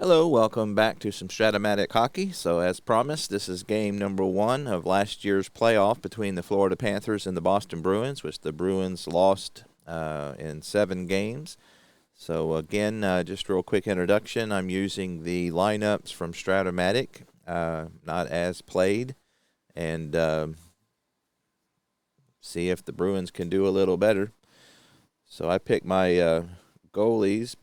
Hello, welcome back to some Strat-O-Matic hockey. So, as promised, this is game number 1 of last year's playoff between the Florida Panthers and the Boston Bruins, which the Bruins lost in 7 games. So, again, just real quick introduction. I'm using the lineups from Strat-O-Matic, not as played, and see if the Bruins can do a little better. So, I picked my goalies.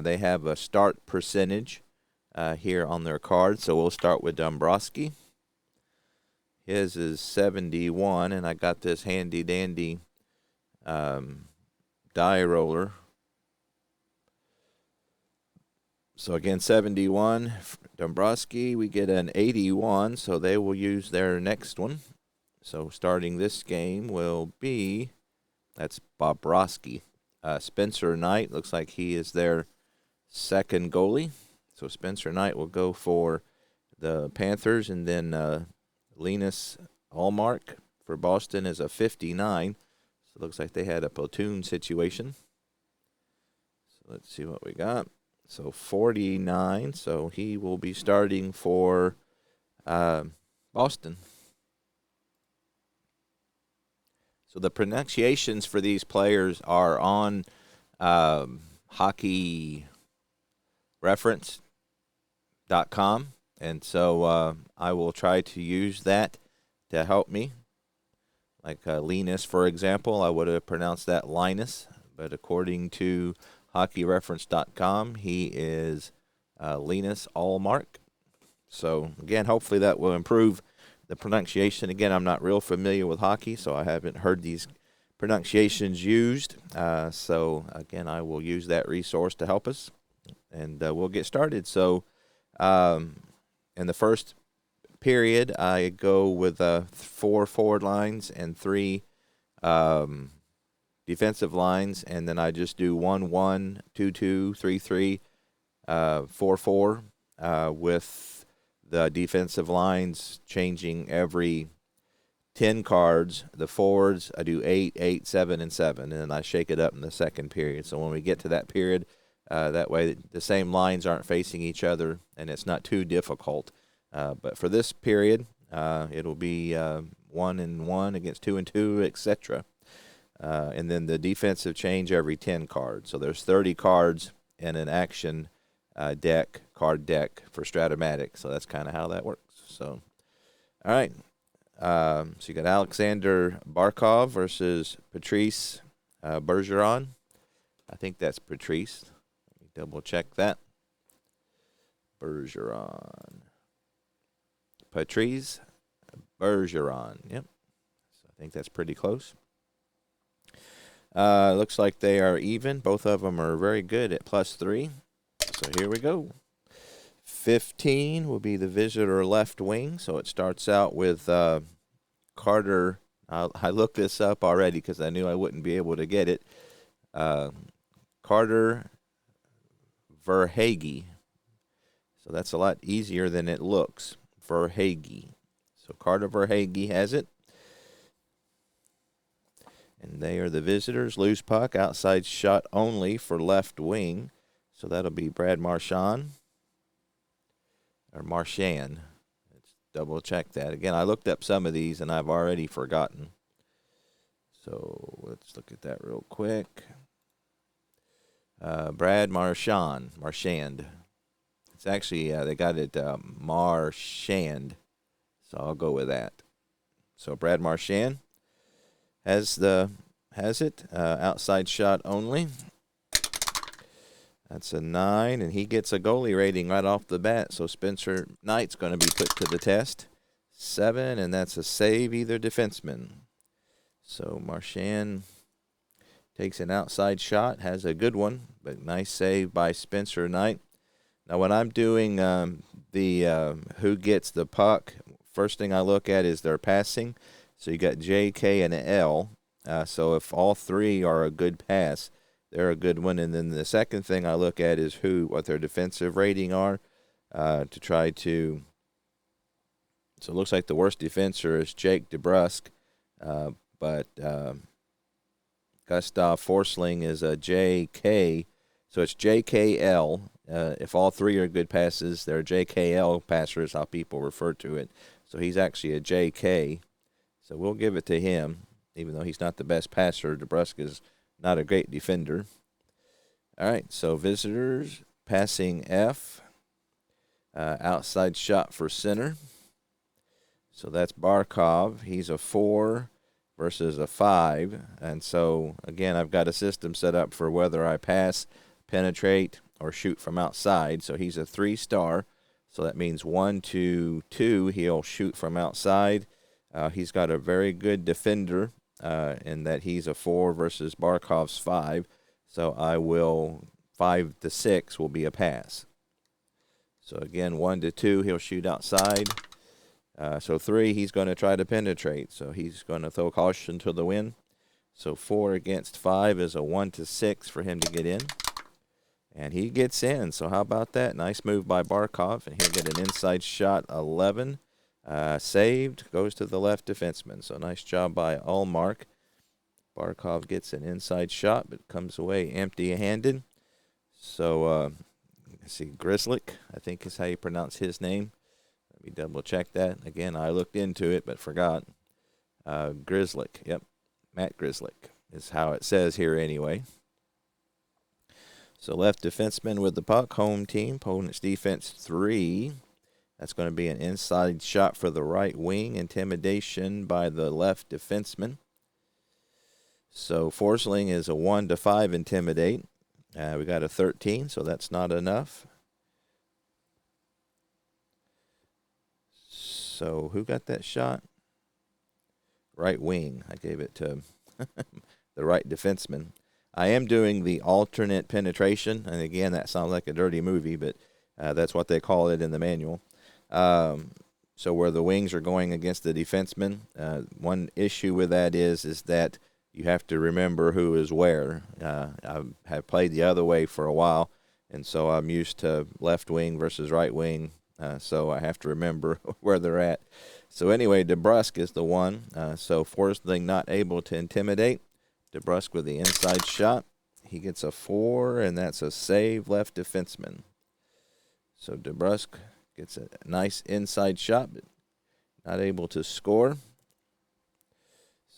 They have a start percentage here on their card, so we'll start with Dombrowski. His is 71, and I got this handy-dandy die roller. So again, 71, Dombrowski, we get an 81, so they will use their next one. So starting this game will be, that's Bobrovsky. Spencer Knight, looks like he is their second goalie. So Spencer Knight will go for the Panthers, and then Linus Ullmark for Boston is a 59. So it looks like they had a platoon situation. So let's see what we got. So 49, so he will be starting for Boston. So the pronunciations for these players are on hockeyreference.com, and so I will try to use that to help me. Like Linus, for example, I would have pronounced that Linus, but according to hockeyreference.com, he is Linus Ullmark. So, again, hopefully that will improve the pronunciation. Again, I'm not real familiar with hockey, so I haven't heard these pronunciations used. So, again, I will use that resource to help us, and we'll get started. So, in the first period, I go with 4 forward lines and 3 defensive lines, and then I just do 1-1, 2-2, 3-3, 4-4 with the defensive lines changing every 10 cards. The forwards, I do 8, 8, 7, and 7, and then I shake it up in the second period. So when we get to that period, that way the same lines aren't facing each other, and it's not too difficult. But for this period, it'll be 1 and 1 against 2 and 2, etc. And then the defensive change every 10 cards. So there's 30 cards in an action card deck for Strat-O-Matic. So that's kind of how that works. So, all right. So you got Alexander Barkov versus Patrice Bergeron. I think that's Patrice. Let me double check that. Bergeron. Patrice Bergeron. Yep. So I think that's pretty close. Looks like they are even. Both of them are very good at +3. So here we go. 15 will be the visitor left wing. So it starts out with Carter. I looked this up already because I knew I wouldn't be able to get it. Carter Verhaeghe. So that's a lot easier than it looks. Verhaeghe. So Carter Verhaeghe has it. And they are the visitors. Loose puck, outside shot only for left wing. So that'll be Brad Marchand. Or Marchand. Let's double check that. Again, I looked up some of these and I've already forgotten. So let's look at that real quick. Brad Marchand. It's actually, they got it Marchand. So I'll go with that. So Brad Marchand has it. Outside shot only. That's a 9, and he gets a goalie rating right off the bat. So Spencer Knight's going to be put to the test. 7, and that's a save either defenseman. So Marchand takes an outside shot, has a good one, but nice save by Spencer Knight. Now when I'm doing who gets the puck, first thing I look at is their passing. So you got J, K, and L. So if all 3 are a good pass, they're a good one. And then the second thing I look at is what their defensive rating are to try to. So it looks like the worst defenser is Jake DeBrusk, but Gustav Forsling is a JK. So it's JKL if all three are good passes, they're JKL passers, how people refer to it. So he's actually a JK. So we'll give it to him, even though he's not the best passer. DeBrusk's not a great defender. All right, so visitors passing F, outside shot for center. So that's Barkov. He's a 4 versus a 5. And so, again, I've got a system set up for whether I pass, penetrate, or shoot from outside. So he's a 3-star. So that means 1 to 2, he'll shoot from outside. He's got a very good defender in that he's a 4 versus Barkov's 5. So I will 5 to 6 will be a pass. So again, 1 to 2, he'll shoot outside. So 3, he's going to try to penetrate. So he's going to throw caution to the wind. So 4 against 5 is a 1 to 6 for him to get in. And he gets in. So how about that? Nice move by Barkov. And he'll get an inside shot, 11. Saved. Goes to the left defenseman. So nice job by Ullmark. Barkov gets an inside shot, but comes away empty-handed. So, let's see, Grzelcyk, I think is how you pronounce his name. Let me double-check that. Again, I looked into it, but forgot. Grzelcyk, yep. Matt Grzelcyk is how it says here anyway. So left defenseman with the puck, home team, opponent's defense 3. That's going to be an inside shot for the right wing, intimidation by the left defenseman. So Forsling is a 1 to 5 intimidate. We got a 13, so that's not enough. So who got that shot? Right wing. I gave it to the right defenseman. I am doing the alternate penetration, and again, that sounds like a dirty movie, but that's what they call it in the manual. So where the wings are going against the defenseman, one issue with that is that you have to remember who is where. I have played the other way for a while, and so I'm used to left wing versus right wing, so I have to remember where they're at. So anyway, DeBrusk is the one. So Forsling not able to intimidate. DeBrusk with the inside shot. He gets a 4, and that's a save left defenseman. So DeBrusk gets a nice inside shot, but not able to score.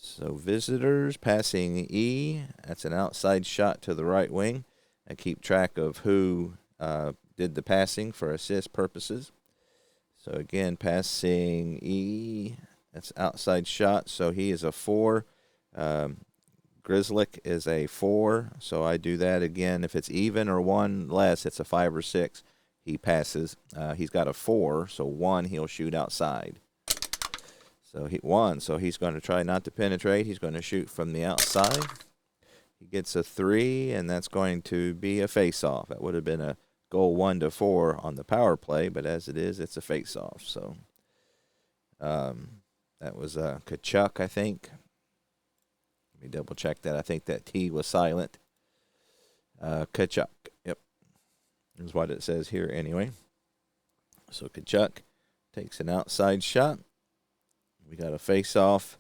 So visitors passing E. That's an outside shot to the right wing. I keep track of who did the passing for assist purposes. So again, passing E. That's outside shot. So he is a 4. Grzelcyk is a 4. So I do that again. If it's even or 1 less, it's a 5 or 6. He passes. He's got a 4. So 1, he'll shoot outside. So he won. So he's going to try not to penetrate. He's going to shoot from the outside. He gets a 3, and that's going to be a face-off. That would have been a goal 1 to 4 on the power play, but as it is, it's a face-off. So that was Tkachuk, I think. Let me double-check that. I think that T was silent. Tkachuk. Yep. That's what it says here anyway. So Tkachuk takes an outside shot. We got a face-off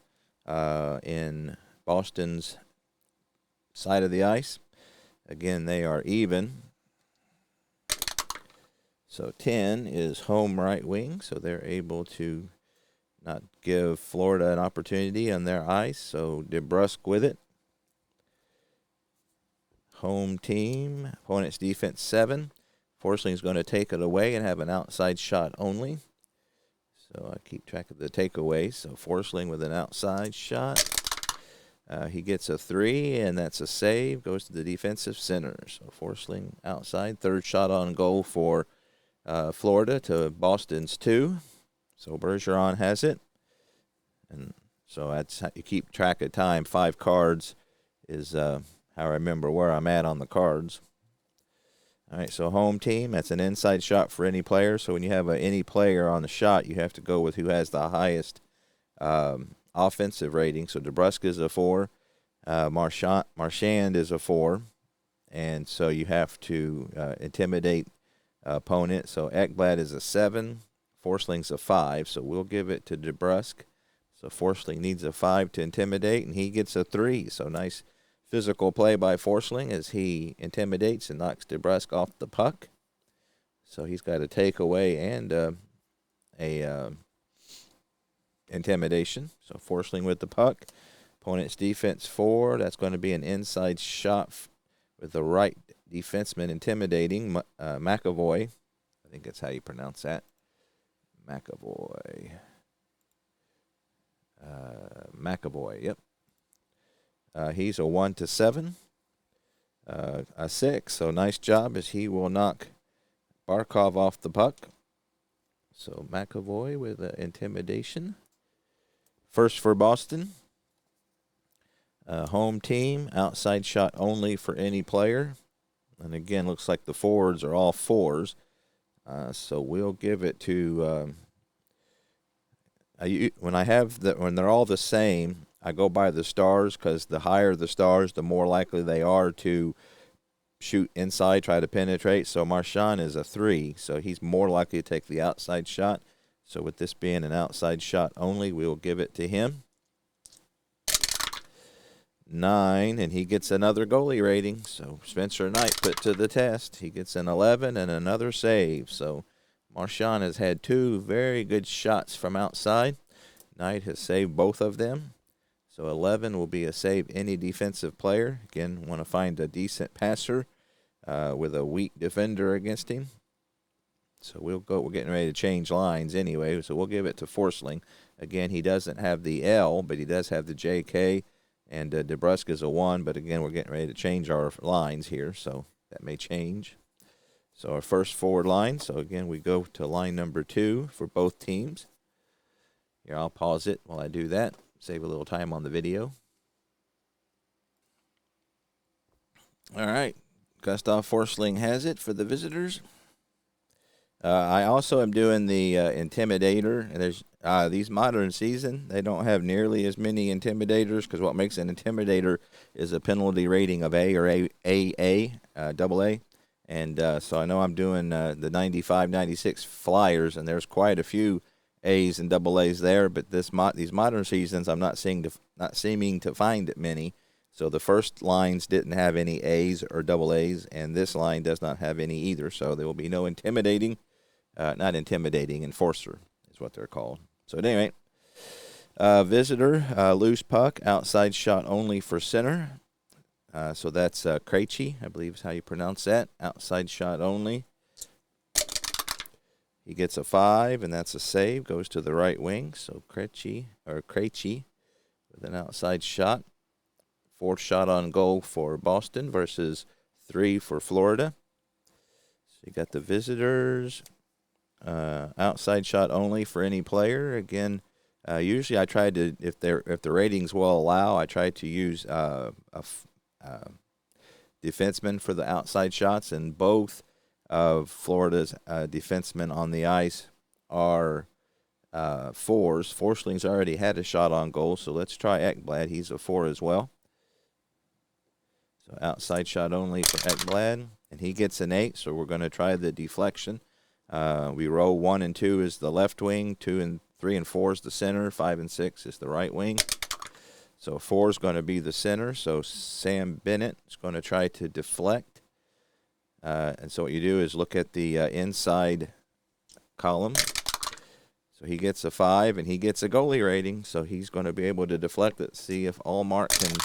in Boston's side of the ice. Again, they are even. So 10 is home right wing, so they're able to not give Florida an opportunity on their ice. So DeBrusk with it. Home team, opponent's defense 7. Forsling's going to take it away and have an outside shot only. So I keep track of the takeaways. So Forsling with an outside shot. He gets a 3, and that's a save. Goes to the defensive center. So Forsling outside. Third shot on goal for Florida to Boston's 2. So Bergeron has it. And so that's how you keep track of time. 5 cards is how I remember where I'm at on the cards. All right, so home team, that's an inside shot for any player. So when you have any player on the shot, you have to go with who has the highest offensive rating. So DeBrusk is a 4. Marchand is a 4. And so you have to intimidate opponent. So Ekblad is a 7. Forsling's a 5. So we'll give it to DeBrusk. So Forsling needs a 5 to intimidate, and he gets a 3. So nice physical play by Forsling as he intimidates and knocks DeBrusk off the puck. So he's got a takeaway and a intimidation. So Forsling with the puck. Opponent's defense 4. That's going to be an inside shot with the right defenseman intimidating McAvoy. I think that's how you pronounce that. McAvoy. McAvoy, yep. He's a 1-7. A 6. So nice job as he will knock Barkov off the puck. So McAvoy with intimidation. First for Boston. Home team, outside shot only for any player. And again, looks like the forwards are all 4s. So we'll give it to when they're all the same, I go by the stars because the higher the stars, the more likely they are to shoot inside, try to penetrate. So Marchand is a 3, so he's more likely to take the outside shot. So with this being an outside shot only, we will give it to him. 9, and he gets another goalie rating. So Spencer Knight put to the test. He gets an 11 and another save. So Marchand has had 2 very good shots from outside. Knight has saved both of them. So 11 will be a save any defensive player. Again, want to find a decent passer with a weak defender against him. So we're getting ready to change lines anyway. So we'll give it to Forsling. Again, he doesn't have the L, but he does have the JK. And DeBrusk is a 1, but again, we're getting ready to change our lines here, so that may change. So our first forward line, so again, we go to line number 2 for both teams. Here, I'll pause it while I do that, save a little time on the video. All right, Gustav Forsling has it for the visitors. I also am doing the Intimidator. And there's these modern season, they don't have nearly as many Intimidators because what makes an Intimidator is a penalty rating of A or double A. And so I know I'm doing the 95, 96 Flyers, and there's quite a few A's and double A's there. But these modern seasons, I'm not seeming to find it many. So the first lines didn't have any A's or double A's, and this line does not have any either. So there will be no intimidating. Not intimidating, enforcer is what they're called. So at any rate, visitor, loose puck, outside shot only for center. So that's Krejci, I believe is how you pronounce that. Outside shot only. He gets a 5, and that's a save. Goes to the right wing. So Krejci with an outside shot. 4th shot on goal for Boston versus 3 for Florida. So you got the visitors. Outside shot only for any player. Again, usually I try to, if the ratings will allow, I try to use a defenseman for the outside shots, and both of Florida's defensemen on the ice are 4s. Forsling's already had a shot on goal, so let's try Ekblad. He's a 4 as well. So outside shot only for Ekblad, and he gets an 8, so we're going to try the deflection. We roll 1 and 2 is the left wing, 2 and 3 and 4 is the center, 5 and 6 is the right wing. So 4 is going to be the center. So Sam Bennett is going to try to deflect. And so what you do is look at the inside column. So he gets a 5 and he gets a goalie rating. So he's going to be able to deflect it. See if Allmark can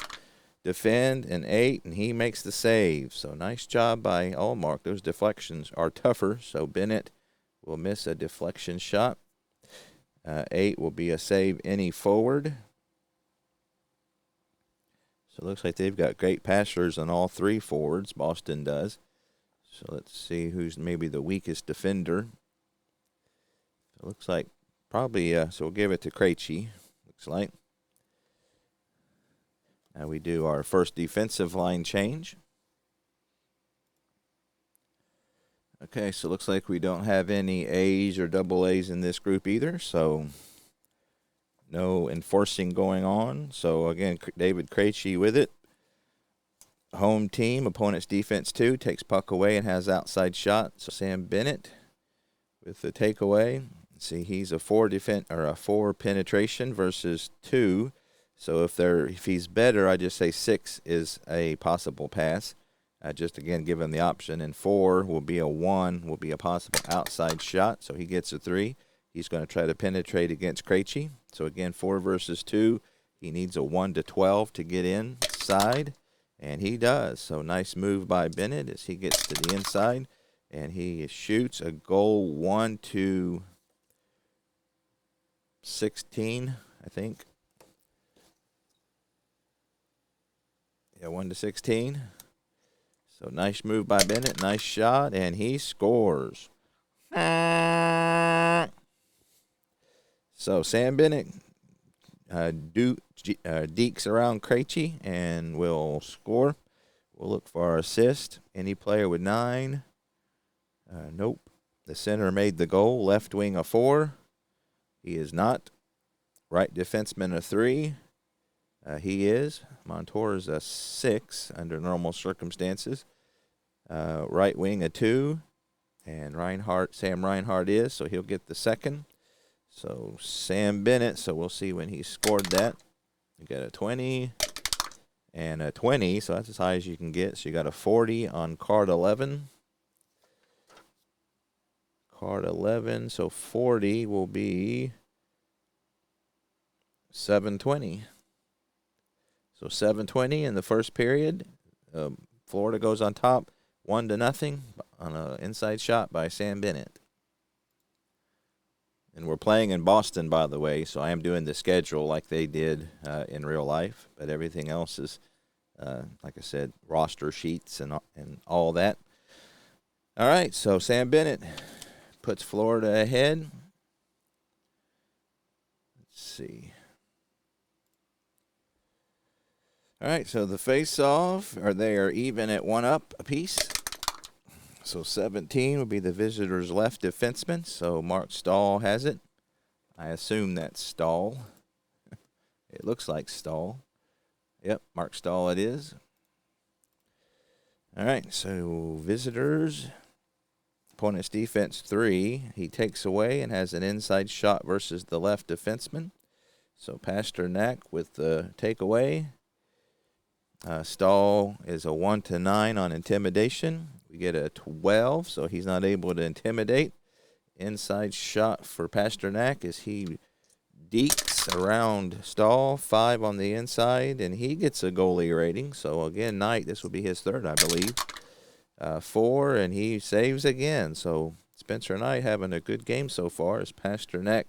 defend, an 8, and he makes the save. So nice job by Allmark. Those deflections are tougher. So Bennett will miss a deflection shot. 8 will be a save any forward. So it looks like they've got great passers on all 3 forwards. Boston does. So let's see who's maybe the weakest defender. It looks like probably, so we'll give it to Krejci, looks like. Now we do our first defensive line change. Okay, so it looks like we don't have any A's or double A's in this group either, so no enforcing going on. So again, David Krejci with it. Home team, opponent's defense 2, takes puck away and has outside shot. So Sam Bennett with the takeaway. See, he's a 4 penetration versus 2. So if he's better, I just say 6 is a possible pass. just again give him the option. And 4 will be a 1, will be a possible outside shot. So he gets a 3. He's going to try to penetrate against Krejci. So again, 4 versus 2. He needs a 1 to 12 to get inside, and he does. So nice move by Bennett as he gets to the inside, and he shoots a goal 1 to 16, I think. Yeah, 1 to 16. So nice move by Bennett, nice shot, and he scores. So Sam Bennett dekes around Krejci and will score. We'll look for our assist. Any player with 9. Nope. The center made the goal. Left wing a 4. He is not. Right defenseman a 3. He is. Montour is a 6 under normal circumstances. Right wing a 2. And Sam Reinhart is, so he'll get the second. So Sam Bennett, so we'll see when he scored that. You got a 20 and a 20, so that's as high as you can get. So you got a 40 on card 11. Card 11, so 40 will be 720. So 720 in the first period. Florida goes on top 1-0 on an inside shot by Sam Bennett. And we're playing in Boston, by the way, so I am doing the schedule like they did in real life. But everything else is, like I said, roster sheets and all that. All right, so Sam Bennett puts Florida ahead. Let's see. All right, so the face-off, they are even at 1 up apiece. So 17 will be the visitors' left defenseman. So Mark Stahl has it. I assume that's Stahl. It looks like Stahl. Yep, Mark Stahl it is. All right, so visitors. Opponent's defense 3. He takes away and has an inside shot versus the left defenseman. So Pasternak with the takeaway. Stahl is a 1-9 on intimidation. We get a 12, so he's not able to intimidate. Inside shot for Pasternak as he dekes around Stahl, 5 on the inside, and he gets a goalie rating. So again, Knight, this will be his 3rd, I believe. 4, and he saves again. So Spencer Knight having a good game so far as Pasternak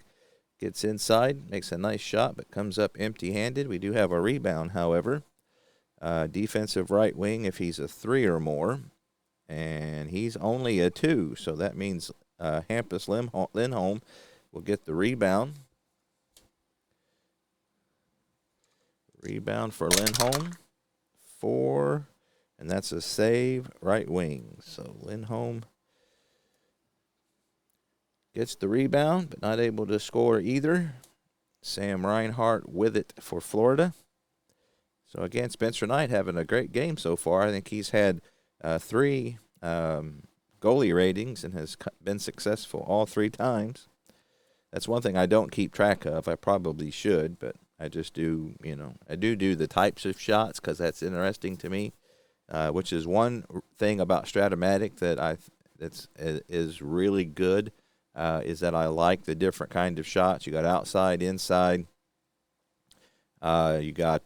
gets inside, makes a nice shot, but comes up empty-handed. We do have a rebound, however. Defensive right wing if he's a 3 or more. And he's only a 2, so that means Hampus Lindholm will get the rebound. Rebound for Lindholm. 4, and that's a save, right wing. So Lindholm gets the rebound, but not able to score either. Sam Reinhart with it for Florida. So again, Spencer Knight having a great game so far. I think he's had 3 goalie ratings and has been successful all 3 times. That's one thing I don't keep track of. I probably should, but I just do, I do the types of shots because that's interesting to me, which is one thing about Strat-O-Matic that is really good, is that I like the different kind of shots. You got outside, inside. You got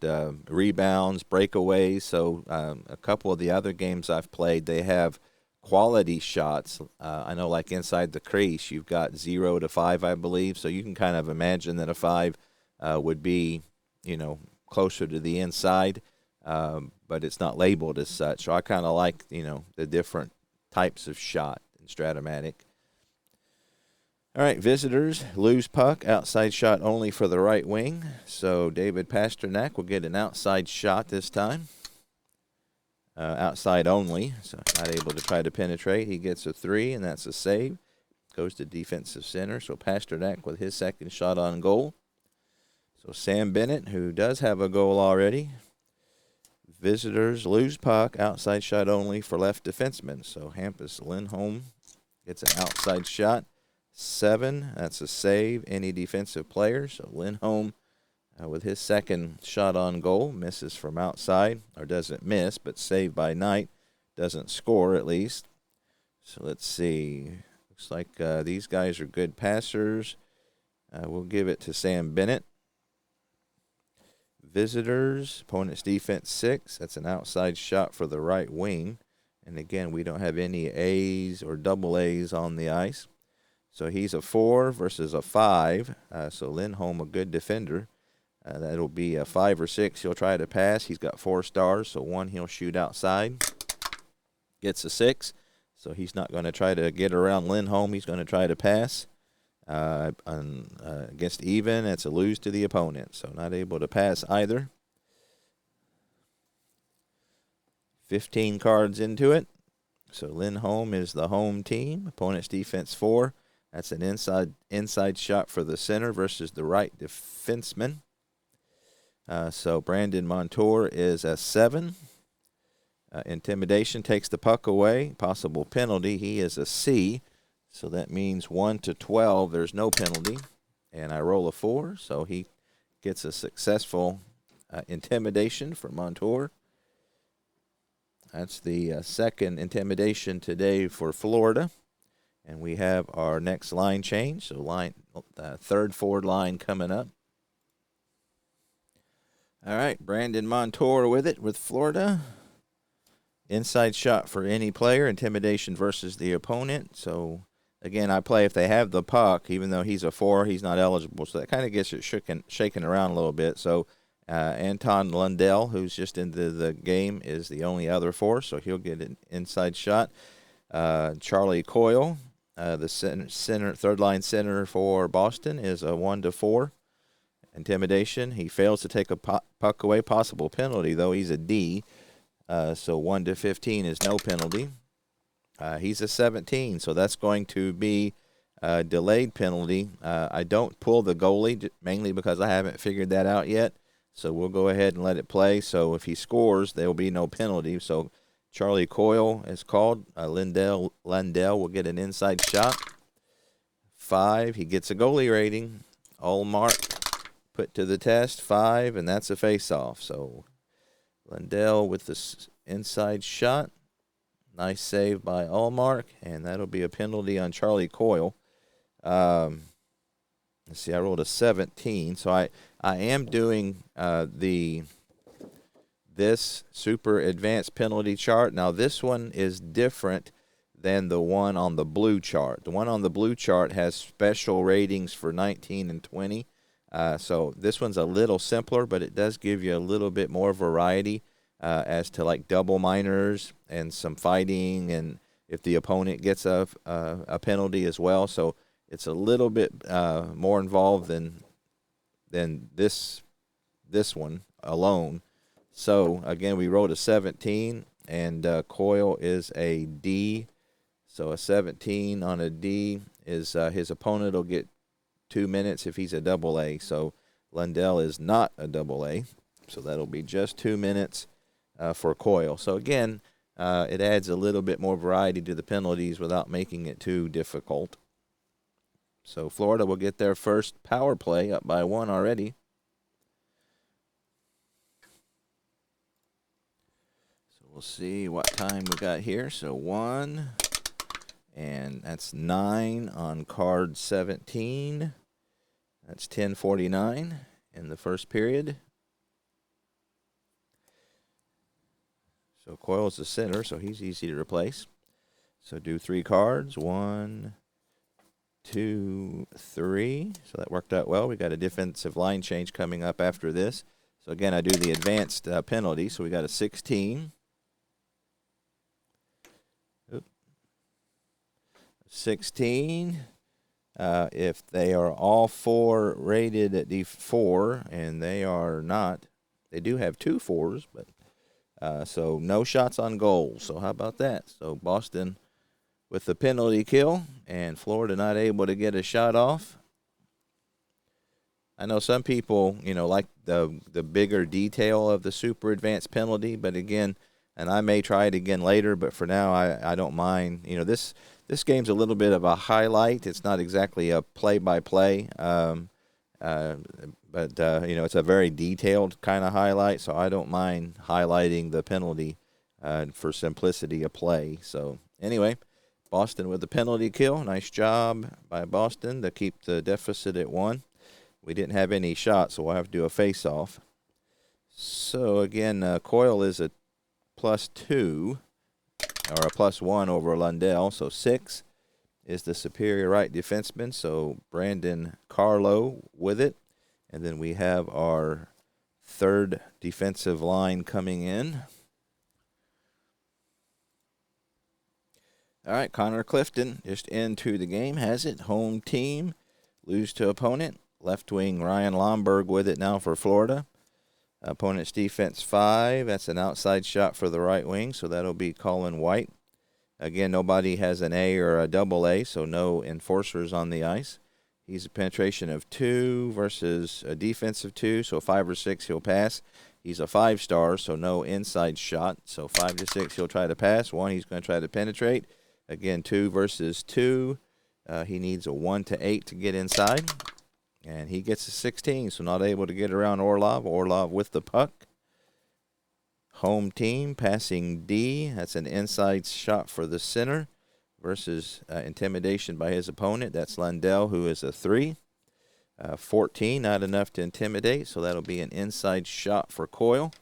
rebounds, breakaways. So a couple of the other games I've played, they have quality shots. I know like inside the crease, you've got 0 to 5, I believe. So you can kind of imagine that a 5 would be, closer to the inside, but it's not labeled as such. So I kind of like, the different types of shot in Strat-O-Matic. All right, visitors lose puck, outside shot only for the right wing. So David Pasternak will get an outside shot this time. Outside only, so not able to try to penetrate. He gets a 3, and that's a save. Goes to defensive center. So Pasternak with his second shot on goal. So Sam Bennett, who does have a goal already. Visitors lose puck, outside shot only for left defenseman. So Hampus Lindholm gets an outside shot. 7, that's a save, any defensive player. So Lindholm with his second shot on goal, misses from outside, or doesn't miss, but saved by Knight. doesn't score at least. So let's see. Looks like these guys are good passers. We'll give it to Sam Bennett. Visitors, opponent's defense 6. That's an outside shot for the right wing. And again, we don't have any A's or double A's on the ice. So he's a 4 versus a 5. So Lindholm, a good defender. That'll be a 5 or 6. He'll try to pass. He's got 4 stars, so 1 he'll shoot outside. Gets a 6. So he's not going to try to get around Lindholm. He's going to try to pass. Against even, it's a lose to the opponent. So not able to pass either. 15 cards into it. So Lindholm is the home team. Opponent's defense 4. That's an inside shot for the center versus the right defenseman. So Brandon Montour is a 7. Intimidation takes the puck away. Possible penalty. He is a C. So that means 1 to 12. There's no penalty. And I roll a 4. So he gets a successful intimidation for Montour. That's the second intimidation today for Florida. And we have our next line change. So third forward line coming up. All right, Brandon Montour with it with Florida. Inside shot for any player. Intimidation versus the opponent. So, again, I play if they have the puck. Even though he's a 4, he's not eligible. So that kind of gets it shaken around a little bit. So Anton Lundell, who's just into the game, is the only other 4. So he'll get an inside shot. Charlie Coyle, the third line center for Boston, is a 1 to 4. Intimidation. He fails to take a puck away. Possible penalty, though. He's a D. So 1 to 15 is no penalty. He's a 17, so that's going to be a delayed penalty. I don't pull the goalie, mainly because I haven't figured that out yet. So we'll go ahead and let it play. So if he scores, there will be no penalty. So Charlie Coyle is called. Lundell will get an inside shot. 5, he gets a goalie rating. Allmark put to the test, 5, and that's a face-off. So Lundell with the inside shot. Nice save by Allmark, and that'll be a penalty on Charlie Coyle. Let's see, I rolled a 17. So I am doing this super advanced penalty chart. Now, this one is different than the one on the blue chart. The one on the blue chart has special ratings for 19 and 20. So this one's a little simpler, but it does give you a little bit more variety as to like double minors and some fighting, and if the opponent gets a penalty as well. So it's a little bit more involved than this one alone. So again, we wrote a 17, and Coyle is a D. So a 17 on a D is his opponent will get 2 minutes if he's a double A. So Lundell is not a double A. So that'll be just 2 minutes for Coyle. So again, it adds a little bit more variety to the penalties without making it too difficult. So Florida will get their first power play, up by 1 already. So we'll see what time we got here. So 1, and that's 9 on card 17. That's 10:49 in the first period. So Coyle's the center, so he's easy to replace. So do 3 cards. 1, 2, 3. So that worked out well. We got a defensive line change coming up after this. So again, I do the advanced penalty. So we got a 16. 16. If they are all 4 rated at D4, and they are not, they do have 2 4s, but so no shots on goal. So how about that? So Boston with the penalty kill, and Florida not able to get a shot off. I know some people, like the bigger detail of the super advanced penalty, but again, and I may try it again later, but for now I don't mind. This game's a little bit of a highlight. It's not exactly a play-by-play, but it's a very detailed kind of highlight, so I don't mind highlighting the penalty for simplicity of play. So anyway, Boston with the penalty kill. Nice job by Boston to keep the deficit at 1. We didn't have any shots, so we'll have to do a face-off. So again, Coyle is a +2 or a +1 over Lundell. So 6 is the superior right defenseman. So Brandon Carlo with it. And then we have our third defensive line coming in. All right, Connor Clifton just into the game, has it. Home team, lose to opponent. Left wing Ryan Lomberg with it now for Florida. Opponent's defense 5. That's an outside shot for the right wing, so that'll be Colin White. Again, nobody has an A or a double A, so no enforcers on the ice. He's a penetration of 2 versus a defensive 2, so 5 or 6 he'll pass. He's a 5-star, so no inside shot. So 5 to 6 he'll try to pass. 1 he's going to try to penetrate. Again, 2 versus 2. He needs a 1 to 8 to get inside. And he gets a 16, so not able to get around Orlov. Orlov with the puck. Home team passing D. That's an inside shot for the center versus intimidation by his opponent. That's Lundell, who is a 3. 14, not enough to intimidate, so that'll be an inside shot for Coyle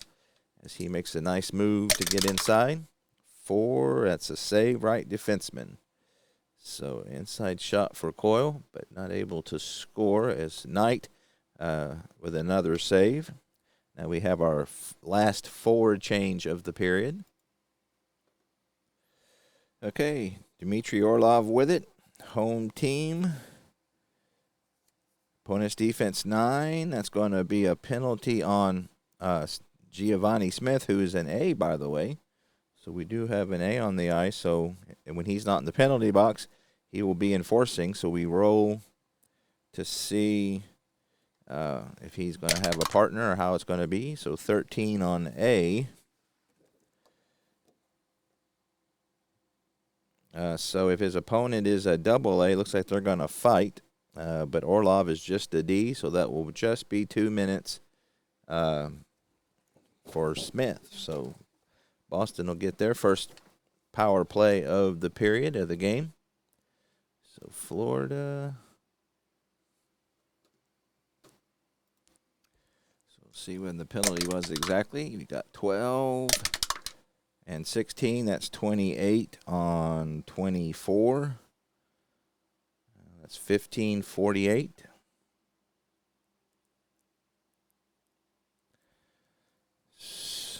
as he makes a nice move to get inside. 4, that's a save, right defenseman. So inside shot for Coyle, but not able to score as Knight with another save. Now we have our last forward change of the period. Okay, Dmitry Orlov with it. Home team. Opponent's defense 9. That's going to be a penalty on Giovanni Smith, who is an A, by the way. So we do have an A on the ice. So when he's not in the penalty box, he will be enforcing. So we roll to see if he's going to have a partner or how it's going to be. So 13 on A. So if his opponent is a double A, looks like they're going to fight. But Orlov is just a D, so that will just be 2 minutes for Smith. So Boston will get their first power play of the period of the game. So Florida. So we'll see when the penalty was exactly. We got 12 and 16. That's 28 on 24. That's 15:48.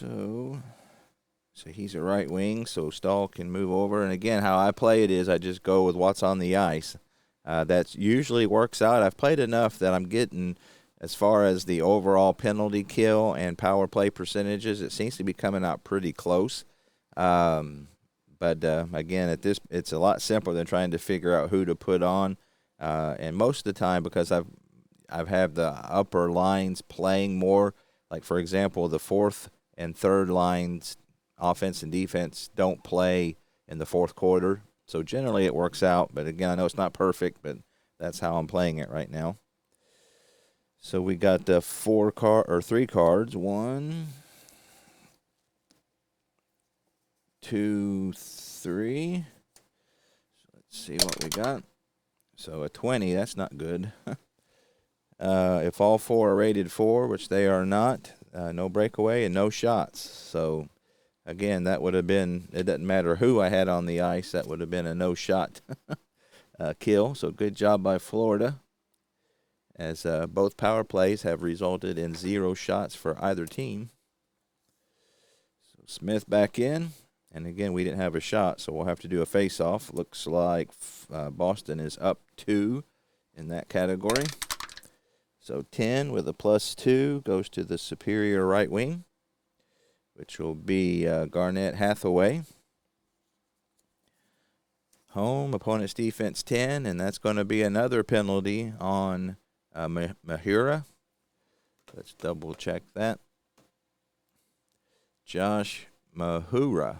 So he's a right wing, so Stahl can move over. And again, how I play it is I just go with what's on the ice. That usually works out. I've played enough that I'm getting, as far as the overall penalty kill and power play percentages, it seems to be coming out pretty close. But again, it's a lot simpler than trying to figure out who to put on. And most of the time, because I've had the upper lines playing more, like for example, the fourth and third lines, offense and defense, don't play in the fourth quarter. So generally it works out. But again, I know it's not perfect, but that's how I'm playing it right now. So we got the 3 cards. 1, 2, 3. So let's see what we got. So a 20, that's not good. If all 4 are rated 4, which they are not, no breakaway and no shots. So, again, that would have been, it doesn't matter who I had on the ice, that would have been a no-shot kill. So good job by Florida, as both power plays have resulted in 0 shots for either team. So Smith back in. And again, we didn't have a shot, so we'll have to do a face-off. Looks like Boston is up 2 in that category. So 10 with a +2 goes to the superior right wing, which will be Garnett Hathaway. Home, opponent's defense 10, and that's going to be another penalty on Mahura. Let's double-check that. Josh Mahura.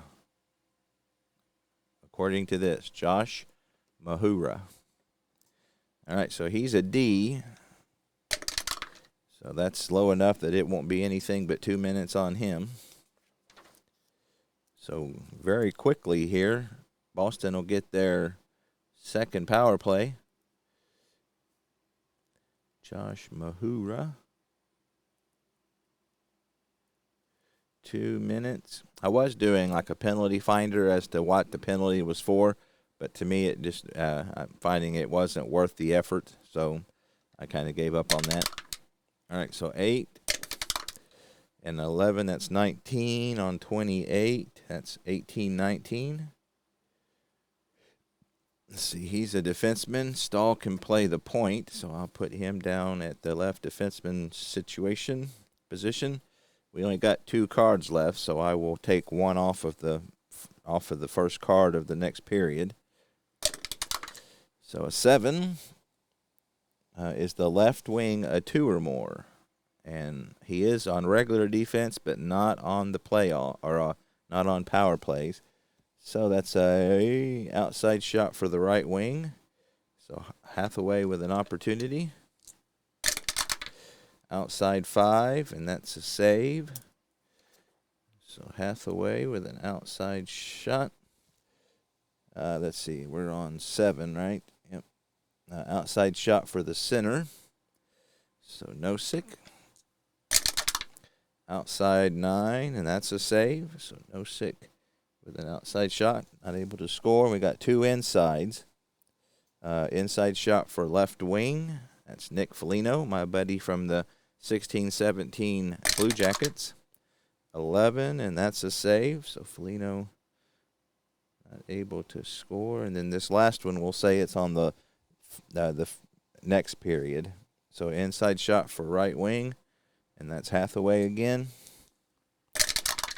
According to this, Josh Mahura. All right, so he's a D. So that's low enough that it won't be anything but 2 minutes on him. So very quickly here, Boston will get their second power play. Josh Mahura. 2 minutes. I was doing like a penalty finder as to what the penalty was for, but to me it just I'm finding it wasn't worth the effort, so I kind of gave up on that. All right, so 8 and 11, that's 19 on 28. That's 18-19. Let's see, he's a defenseman. Stahl can play the point, so I'll put him down at the left defenseman position. We only got 2 cards left, so I will take one off of the first card of the next period. So a 7 is the left wing, a 2 or more, and he is on regular defense, but not on the not on power plays. So that's a outside shot for the right wing. So Hathaway with an opportunity. Outside 5, and that's a save. So Hathaway with an outside shot. Let's see, we're on 7, right? Yep. Outside shot for the center. So Nosek. Outside 9, and that's a save. So Nosek with an outside shot, not able to score. We got 2 insides. Inside shot for left wing. That's Nick Foligno, my buddy from the 16-17 Blue Jackets. 11, and that's a save. So Foligno not able to score. And then this last one, we'll say it's on the next period. So inside shot for right wing, and that's Hathaway again.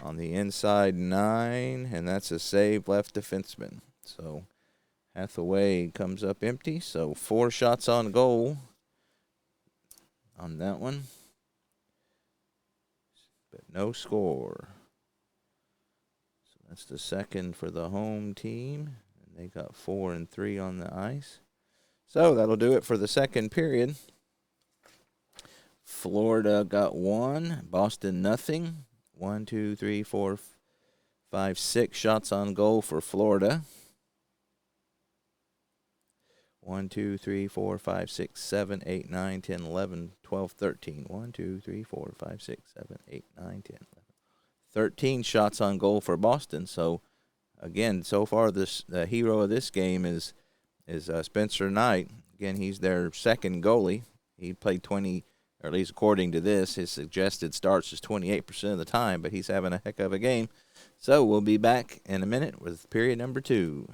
On the inside 9, and that's a save, left defenseman. So Hathaway comes up empty. So 4 shots on goal on that one, but no score. So that's the second for the home team, and they got 4 and 3 on the ice. So that'll do it for the second period. Florida got 1, Boston nothing. 1, 2, 3, 4, 5, 6 shots on goal for Florida. 1, 2, 3, 4, 5, 6, 7, 8, 9, 10, 11, 12, 13. 1, 2, 3, 4, 5, 6, 7, 8, 9, 10, 11. 13 shots on goal for Boston. So, again, so far the hero of this game is Spencer Knight. Again, he's their second goalie. He played 20, or at least according to this, his suggested starts is 28% of the time, but he's having a heck of a game. So we'll be back in a minute with period number 2.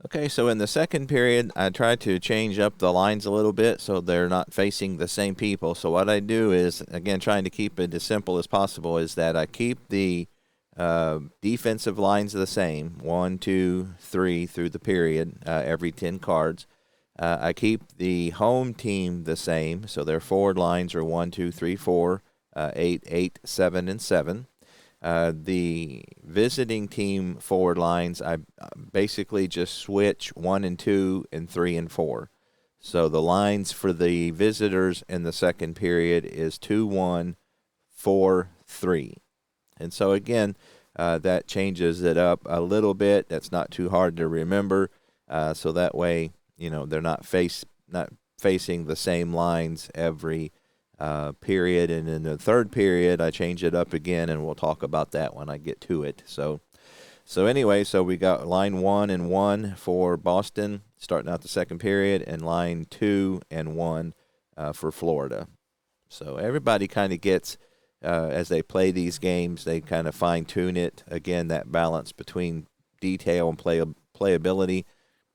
Okay, so in the second period, I tried to change up the lines a little bit so they're not facing the same people. So what I do is, again, trying to keep it as simple as possible, is that I keep the defensive lines the same, 1, 2, 3 through the period, every 10 cards. I keep the home team the same, so their forward lines are 1, 2, 3, 4, 8, 8, 7, and 7. The visiting team forward lines, I basically just switch 1 and 2 and 3 and 4. So the lines for the visitors in the second period is 2, 1, 4, 3. And so again, that changes it up a little bit. That's not too hard to remember. So that way, they're not facing the same lines every period. And in the third period, I change it up again, and we'll talk about that when I get to it. So anyway, so we got line 1 and 1 for Boston starting out the second period, and line 2 and 1 for Florida. So everybody kind of gets, as they play these games, they kind of fine-tune it. Again, that balance between detail and playability.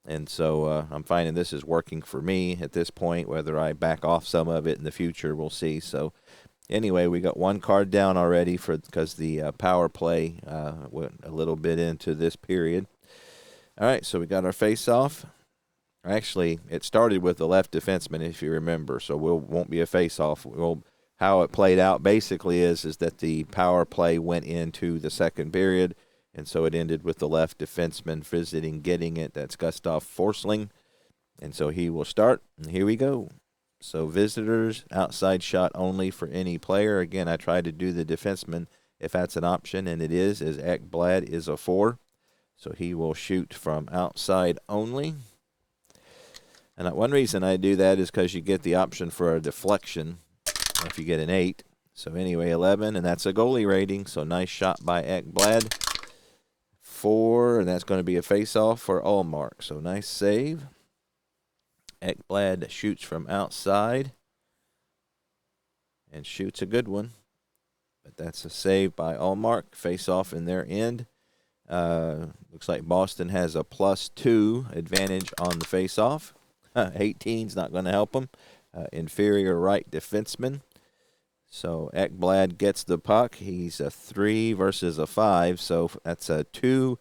And so I'm finding this is working for me at this point. Whether I back off some of it in the future, we'll see. So anyway, we got 1 card down already because the power play went a little bit into this period. All right, so we got our face-off. Actually, it started with the left defenseman, if you remember, so won't be a face-off. How it played out basically is that the power play went into the second period, and so it ended with the left defenseman getting it. That's Gustav Forsling. And so he will start. And here we go. So visitors, outside shot only for any player. Again, I try to do the defenseman if that's an option, and it is, as Ekblad is a 4. So he will shoot from outside only. And one reason I do that is because you get the option for a deflection if you get an 8. So anyway, 11, and that's a goalie rating. So nice shot by Ekblad. 4, and that's going to be a face-off for Ullmark. So nice save. Ekblad shoots from outside and shoots a good one. But that's a save by Ullmark. Face-off in their end. Looks like Boston has a +2 advantage on the face-off. 18's not going to help them. Inferior right defenseman. So Ekblad gets the puck. He's a 3 versus a 5, so that's a 2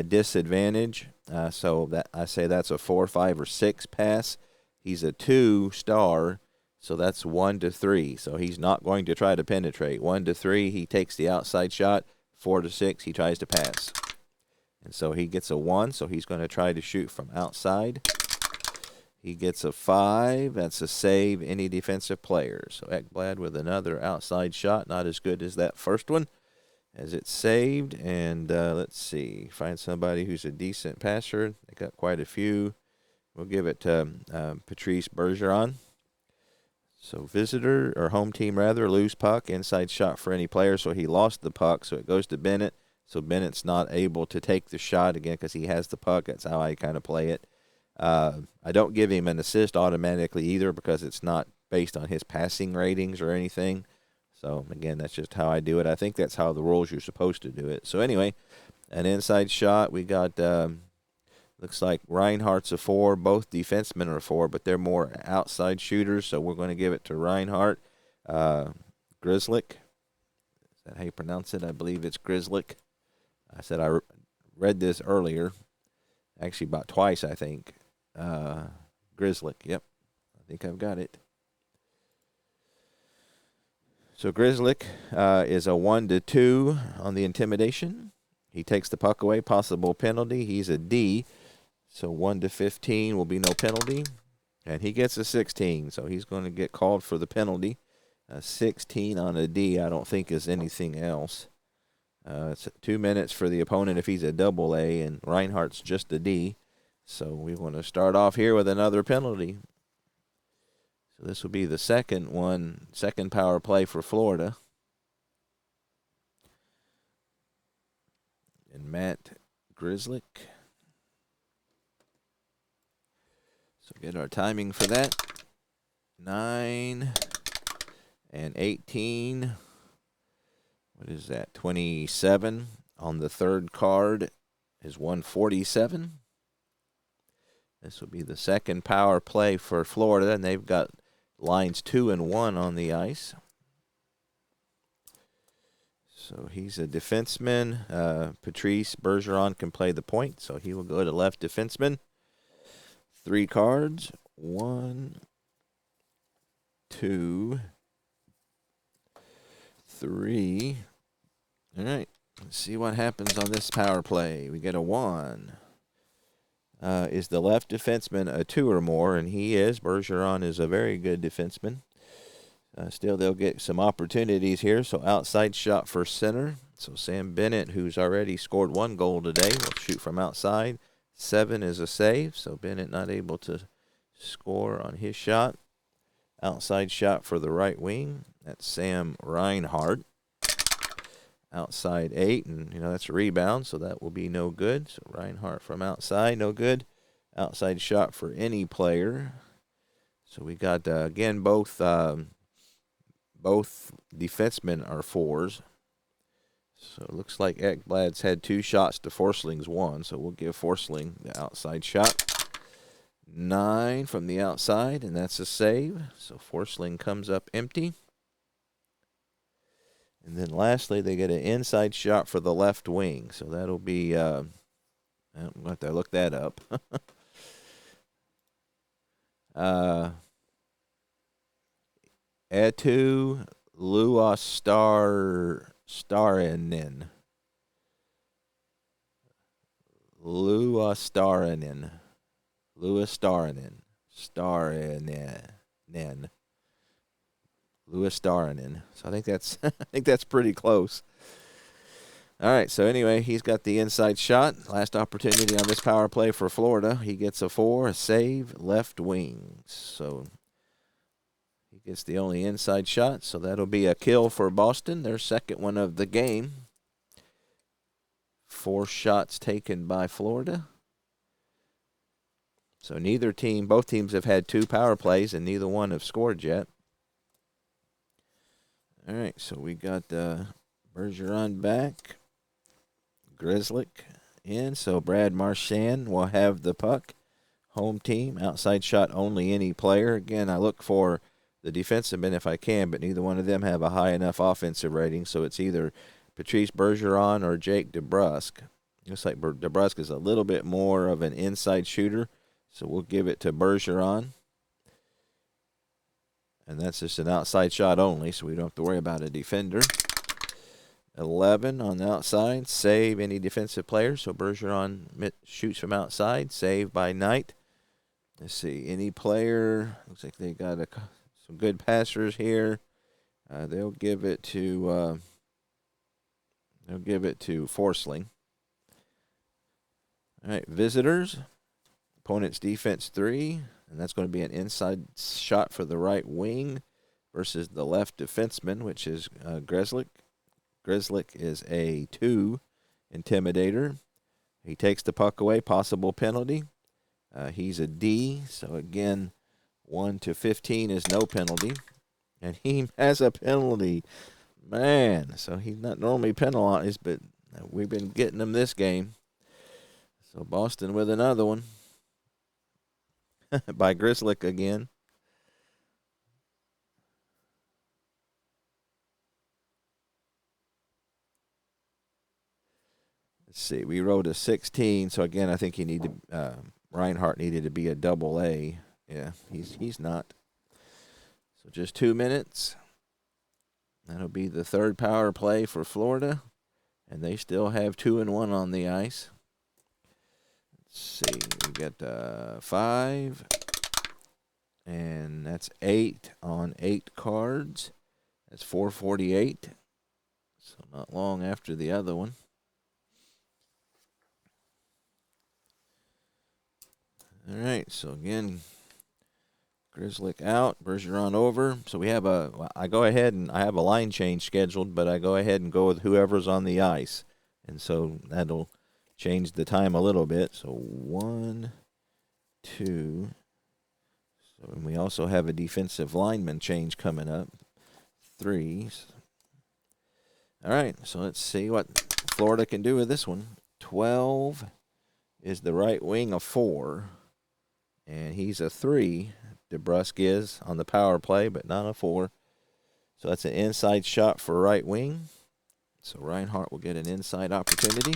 disadvantage. So that I say that's a 4, 5, or 6 pass. He's a 2 star, so that's 1 to 3. So he's not going to try to penetrate. 1 to 3, he takes the outside shot. 4 to 6, he tries to pass. And so he gets a 1, so he's going to try to shoot from outside. He gets a 5. That's a save, any defensive player. So Ekblad with another outside shot. Not as good as that first one, as it's saved. And let's see, find somebody who's a decent passer. They got quite a few. We'll give it to Patrice Bergeron. So visitor, or home team rather, lose puck, inside shot for any player. So he lost the puck, so it goes to Bennett. So Bennett's not able to take the shot again because he has the puck. That's how I kind of play it. I don't give him an assist automatically either because it's not based on his passing ratings or anything. So, again, that's just how I do it. I think that's how the rules you're supposed to do it. So, anyway, an inside shot. We got, looks like Reinhardt's a 4. Both defensemen are 4, but they're more outside shooters. So, we're going to give it to Reinhardt. Grzelcyk. Is that how you pronounce it? I believe it's Grzelcyk. I said I read this earlier. Actually, about twice, I think. Grzelcyk, yep. I think I've got it. So Grzelcyk is a 1 to 2 on the intimidation. He takes the puck away, possible penalty. He's a D, so 1 to 15 will be no penalty. And he gets a 16, so he's going to get called for the penalty. 16 on a D, I don't think is anything else. It's 2 minutes for the opponent if he's a double A, and Reinhardt's just a D. So we want to start off here with another penalty. So this will be the second power play for Florida. And Matt Grzelcyk. So get our timing for that. 9 and 18. What is that? 27 on the third card is 147. This will be the second power play for Florida, and they've got lines 2 and 1 on the ice. So he's a defenseman. Patrice Bergeron can play the point, so he will go to left defenseman. 3 cards. 1, 2, 3. All right, let's see what happens on this power play. We get a 1. Is the left defenseman a 2 or more? And he is. Bergeron is a very good defenseman. Still, they'll get some opportunities here. So outside shot for center. So Sam Bennett, who's already scored 1 goal today, will shoot from outside. 7 is a save. So Bennett not able to score on his shot. Outside shot for the right wing. That's Sam Reinhart. Outside 8, and that's a rebound, so that will be no good. So Reinhart from outside, no good. Outside shot for any player. So we got again both defensemen are 4s. So it looks like Ekblad's had 2 shots to Forsling's 1, so we'll give Forsling the outside shot. 9 from the outside, and that's a save. So Forsling comes up empty. And then lastly, they get an inside shot for the left wing. So that'll be, I'm going to have to look that up. Eetu Luostarinen. Louis Darinen. So I think that's I think that's pretty close. All right, so anyway, he's got the inside shot. Last opportunity on this power play for Florida. He gets a 4, a save, left wing. So he gets the only inside shot, so that'll be a kill for Boston, their second one of the game. 4 shots taken by Florida. So both teams have had 2 power plays, and neither one have scored yet. All right, so we got Bergeron back. Grzelcyk in, so Brad Marchand will have the puck. Home team, outside shot only, any player. Again, I look for the defensive men if I can, but neither one of them have a high enough offensive rating, so it's either Patrice Bergeron or Jake DeBrusk. Looks like DeBrusk is a little bit more of an inside shooter, so we'll give it to Bergeron. And that's just an outside shot only, so we don't have to worry about a defender. 11 on the outside, save any defensive player. So Bergeron shoots from outside, save by Knight. Let's see, any player. Looks like they got some good passers here. They'll give it to Forsling. All right, visitors. Opponent's defense 3, and that's going to be an inside shot for the right wing versus the left defenseman, which is Grzelcyk. Grzelcyk is a 2 intimidator. He takes the puck away, possible penalty. He's a D, so again, 1 to 15 is no penalty. And he has a penalty. Man, so he's not normally penalized, but we've been getting him this game. So Boston with another one by Grzelcyk again. Let's see, we wrote a 16, so again, I think Reinhart needed to be a double A. Yeah, he's not. So just 2 minutes. That'll be the third power play for Florida, and they still have 2 and 1 on the ice. Let's see, we got 5, and that's 8 on 8 cards. That's 448, so not long after the other one. All right, so again, Grzelcyk out, Bergeron over. So I have a line change scheduled, but I go ahead and go with whoever's on the ice. And so that'll change the time a little bit. So 1, 2. So, and we also have a defensive lineman change coming up. 3. All right, so let's see what Florida can do with this one. 12 is the right wing of 4. And he's a 3. DeBrusk is on the power play, but not a 4. So that's an inside shot for right wing. So Reinhart will get an inside opportunity.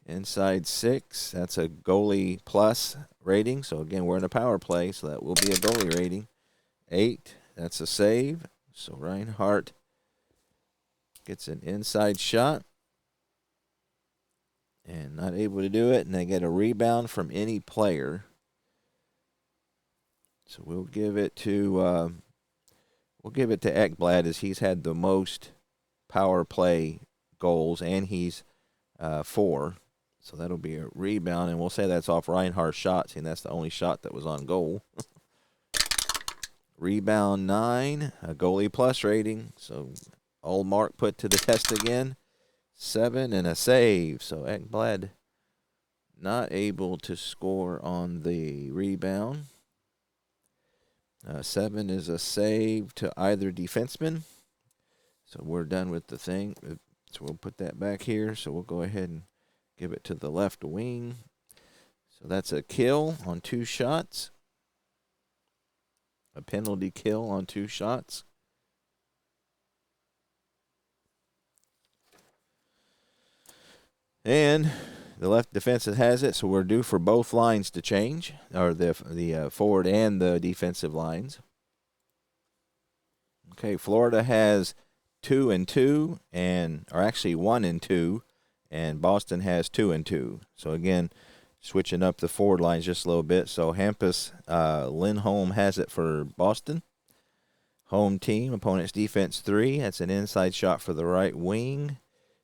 Inside 6, that's a goalie plus rating. So again, we're in a power play, so that will be a goalie rating. 8, that's a save. So Reinhart gets an inside shot. And not able to do it, and they get a rebound from any player. So we'll give it to Ekblad, as he's had the most power play goals, and he's 4. So that'll be a rebound, and we'll say that's off Reinhardt's shot, and that's the only shot that was on goal. Rebound 9, a goalie plus rating. So old Mark put to the test again. 7 and a save. So Ekblad not able to score on the rebound. 7 is a save to either defenseman. So we're done with the thing. So we'll put that back here. So we'll go ahead and give it to the left wing. So that's a kill on 2 shots. A penalty kill on 2 shots. And the left defensive has it, so we're due for both lines to change, or the forward and the defensive lines. Okay, Florida has 2 and 2, or actually 1 and 2, and Boston has 2 and 2. So again, switching up the forward lines just a little bit. So Hampus Lindholm has it for Boston. Home team, opponent's defense 3. That's an inside shot for the right wing.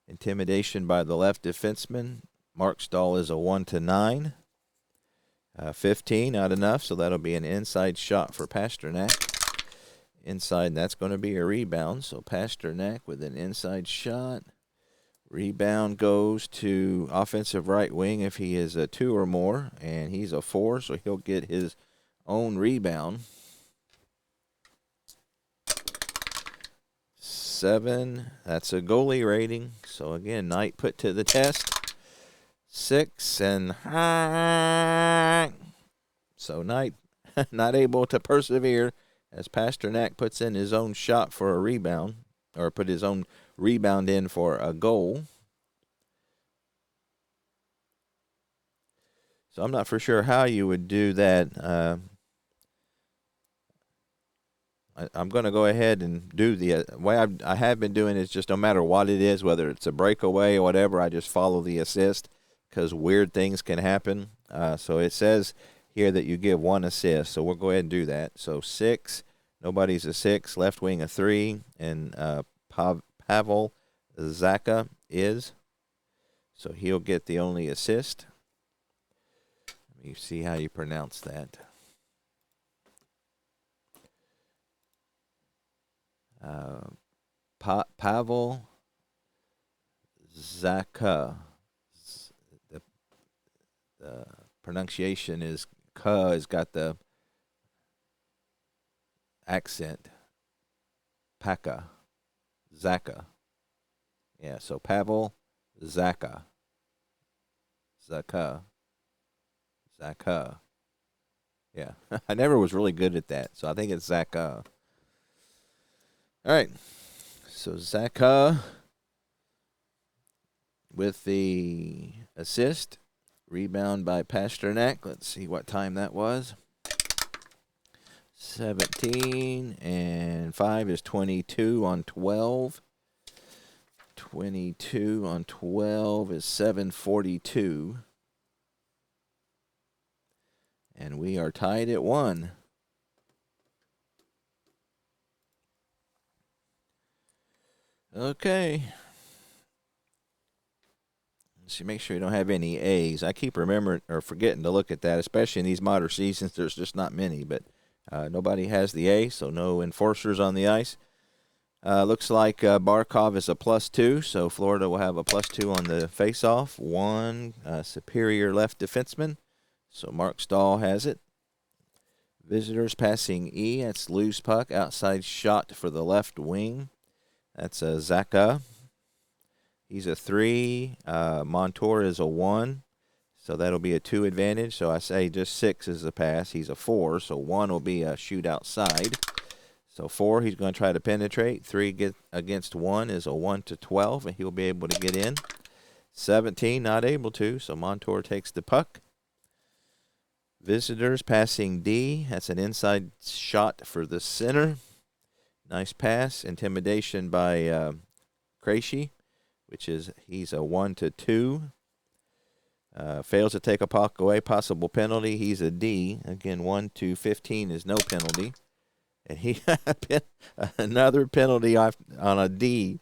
Intimidation by the left defenseman. Mark Stahl is a 1-9. 15, not enough, so that'll be an inside shot for Pasternak. Inside, and that's going to be a rebound. So Pasternak with an inside shot. Rebound goes to offensive right wing if he is a 2 or more, and he's a 4, so he'll get his own rebound. 7, that's a goalie rating. So again, Knight put to the test. 6, and so Knight not able to persevere as Pasternak puts in his own shot for a rebound, or put his own rebound in for a goal. So I'm not for sure how you would do that. I'm going to go ahead and do the way I have been doing is just no matter what it is, whether it's a breakaway or whatever, I just follow the assist because weird things can happen. So it says here that you give 1 assist, so we'll go ahead and do that. So 6, nobody's a 6, left wing a 3, and Pavel Zacha is. So he'll get the only assist. Let me see how you pronounce that. Pavel Zacha. The pronunciation is "ka" has got the accent. Paka. Zacha. Yeah, so Pavel Zacha. Zacha. Yeah, I never was really good at that, so I think it's Zacha. All right, so Zacha with the assist. Rebound by Pasternak. Let's see what time that was. 17, and 5 is 22 on 12. 22 on 12 is 742. And we are tied at 1. Okay. So make sure you don't have any A's. I keep remembering or forgetting to look at that, especially in these modern seasons. There's just not many, but nobody has the A, so no enforcers on the ice. Looks like Barkov is a +2, so Florida will have a +2 on the faceoff. 1 superior left defenseman, so Mark Stahl has it. Visitors passing E. That's loose puck, outside shot for the left wing. That's a Zacha. He's a 3. Montour is a 1. So that'll be a 2 advantage. So I say just 6 is the pass. He's a 4. So 1 will be a shoot outside. So 4, he's going to try to penetrate. 3 against 1 is a 1-12, and he'll be able to get in. 17, not able to. So Montour takes the puck. Visitors passing D. That's an inside shot for the center. Nice pass. Intimidation by Krejci, which is he's a 1-2. Fails to take a puck away. Possible penalty. He's a D. Again, 1-15 is no penalty. And he another penalty on a D.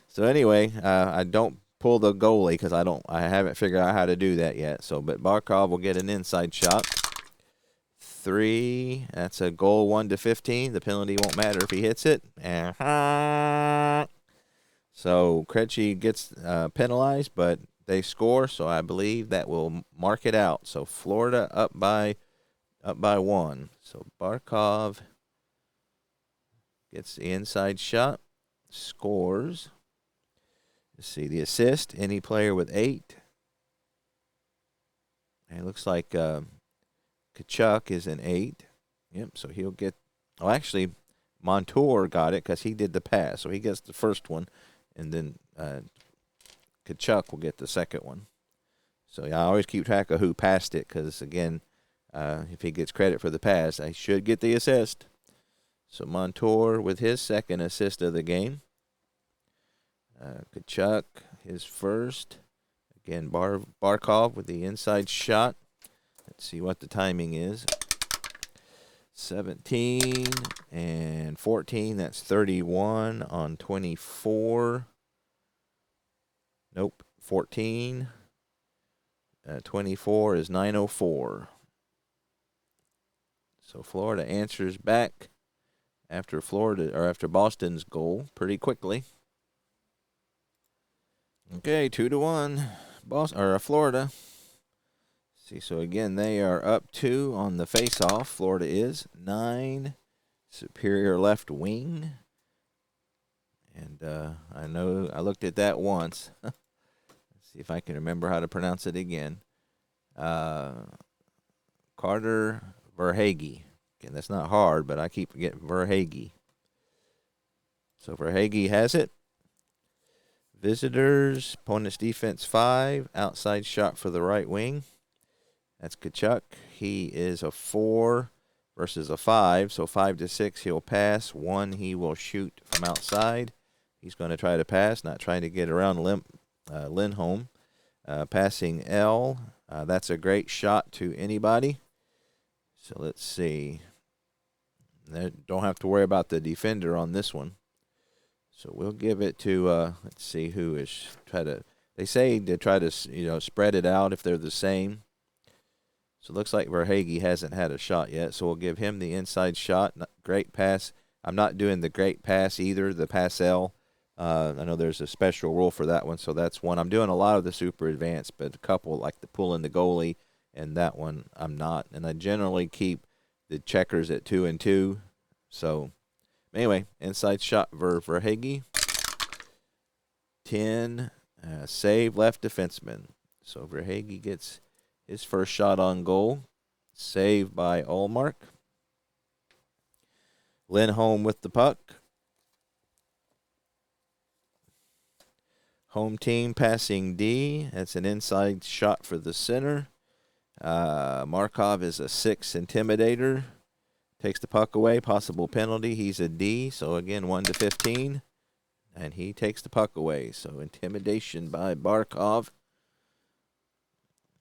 So anyway, I don't pull the goalie because I haven't figured out how to do that yet. So, but Barkov will get an inside shot. 3. That's a goal. 1-15. The penalty won't matter if he hits it. So Krejci gets penalized, but they score. So I believe that will mark it out. So Florida up by 1. So Barkov gets the inside shot, scores. Let's see the assist. Any player with 8. And it looks like Tkachuk is an 8. Yep, so he'll get. Oh, actually, Montour got it because he did the pass. So he gets the first one, and then Tkachuk will get the second one. So I always keep track of who passed it because, again, if he gets credit for the pass, I should get the assist. So Montour with his second assist of the game. Tkachuk, his first. Again, Barkov with the inside shot. Let's see what the timing is. 17 and 14. That's 31 on 24. Nope, 14. 24 is 904. So Florida answers back after Boston's goal pretty quickly. Okay, 2-1, Florida. See, so again, they are up 2 on the face-off. Florida is 9, superior left wing. And I know I looked at that once. Let's see if I can remember how to pronounce it again. Carter Verhaeghe. Again, that's not hard, but I keep forgetting Verhaeghe. So Verhaeghe has it. Visitors, opponent's defense 5, outside shot for the right wing. That's Tkachuk. He is a 4 versus a 5, so 5-6 he'll pass. 1 he will shoot from outside. He's going to try to pass, not trying to get around Lindholm. Passing L. That's a great shot to anybody. So let's see. Don't have to worry about the defender on this one. So we'll give it to, let's see who is they say to try to, spread it out if they're the same. So it looks like Verhaeghe hasn't had a shot yet, so we'll give him the inside shot. Great pass. I'm not doing the great pass either, the pass L. I know there's a special rule for that one, so that's one. I'm doing a lot of the super advanced, but a couple like the pulling the goalie, and that one I'm not. And I generally keep the checkers at 2 and 2. So anyway, inside shot for Verhaeghe. 10, save left defenseman. So Verhaeghe gets his first shot on goal. Saved by Ullmark. Lindholm with the puck. Home team passing D. That's an inside shot for the center. Markov is a 6 intimidator. Takes the puck away. Possible penalty. He's a D. So again, 1-15. And he takes the puck away. So intimidation by Barkov.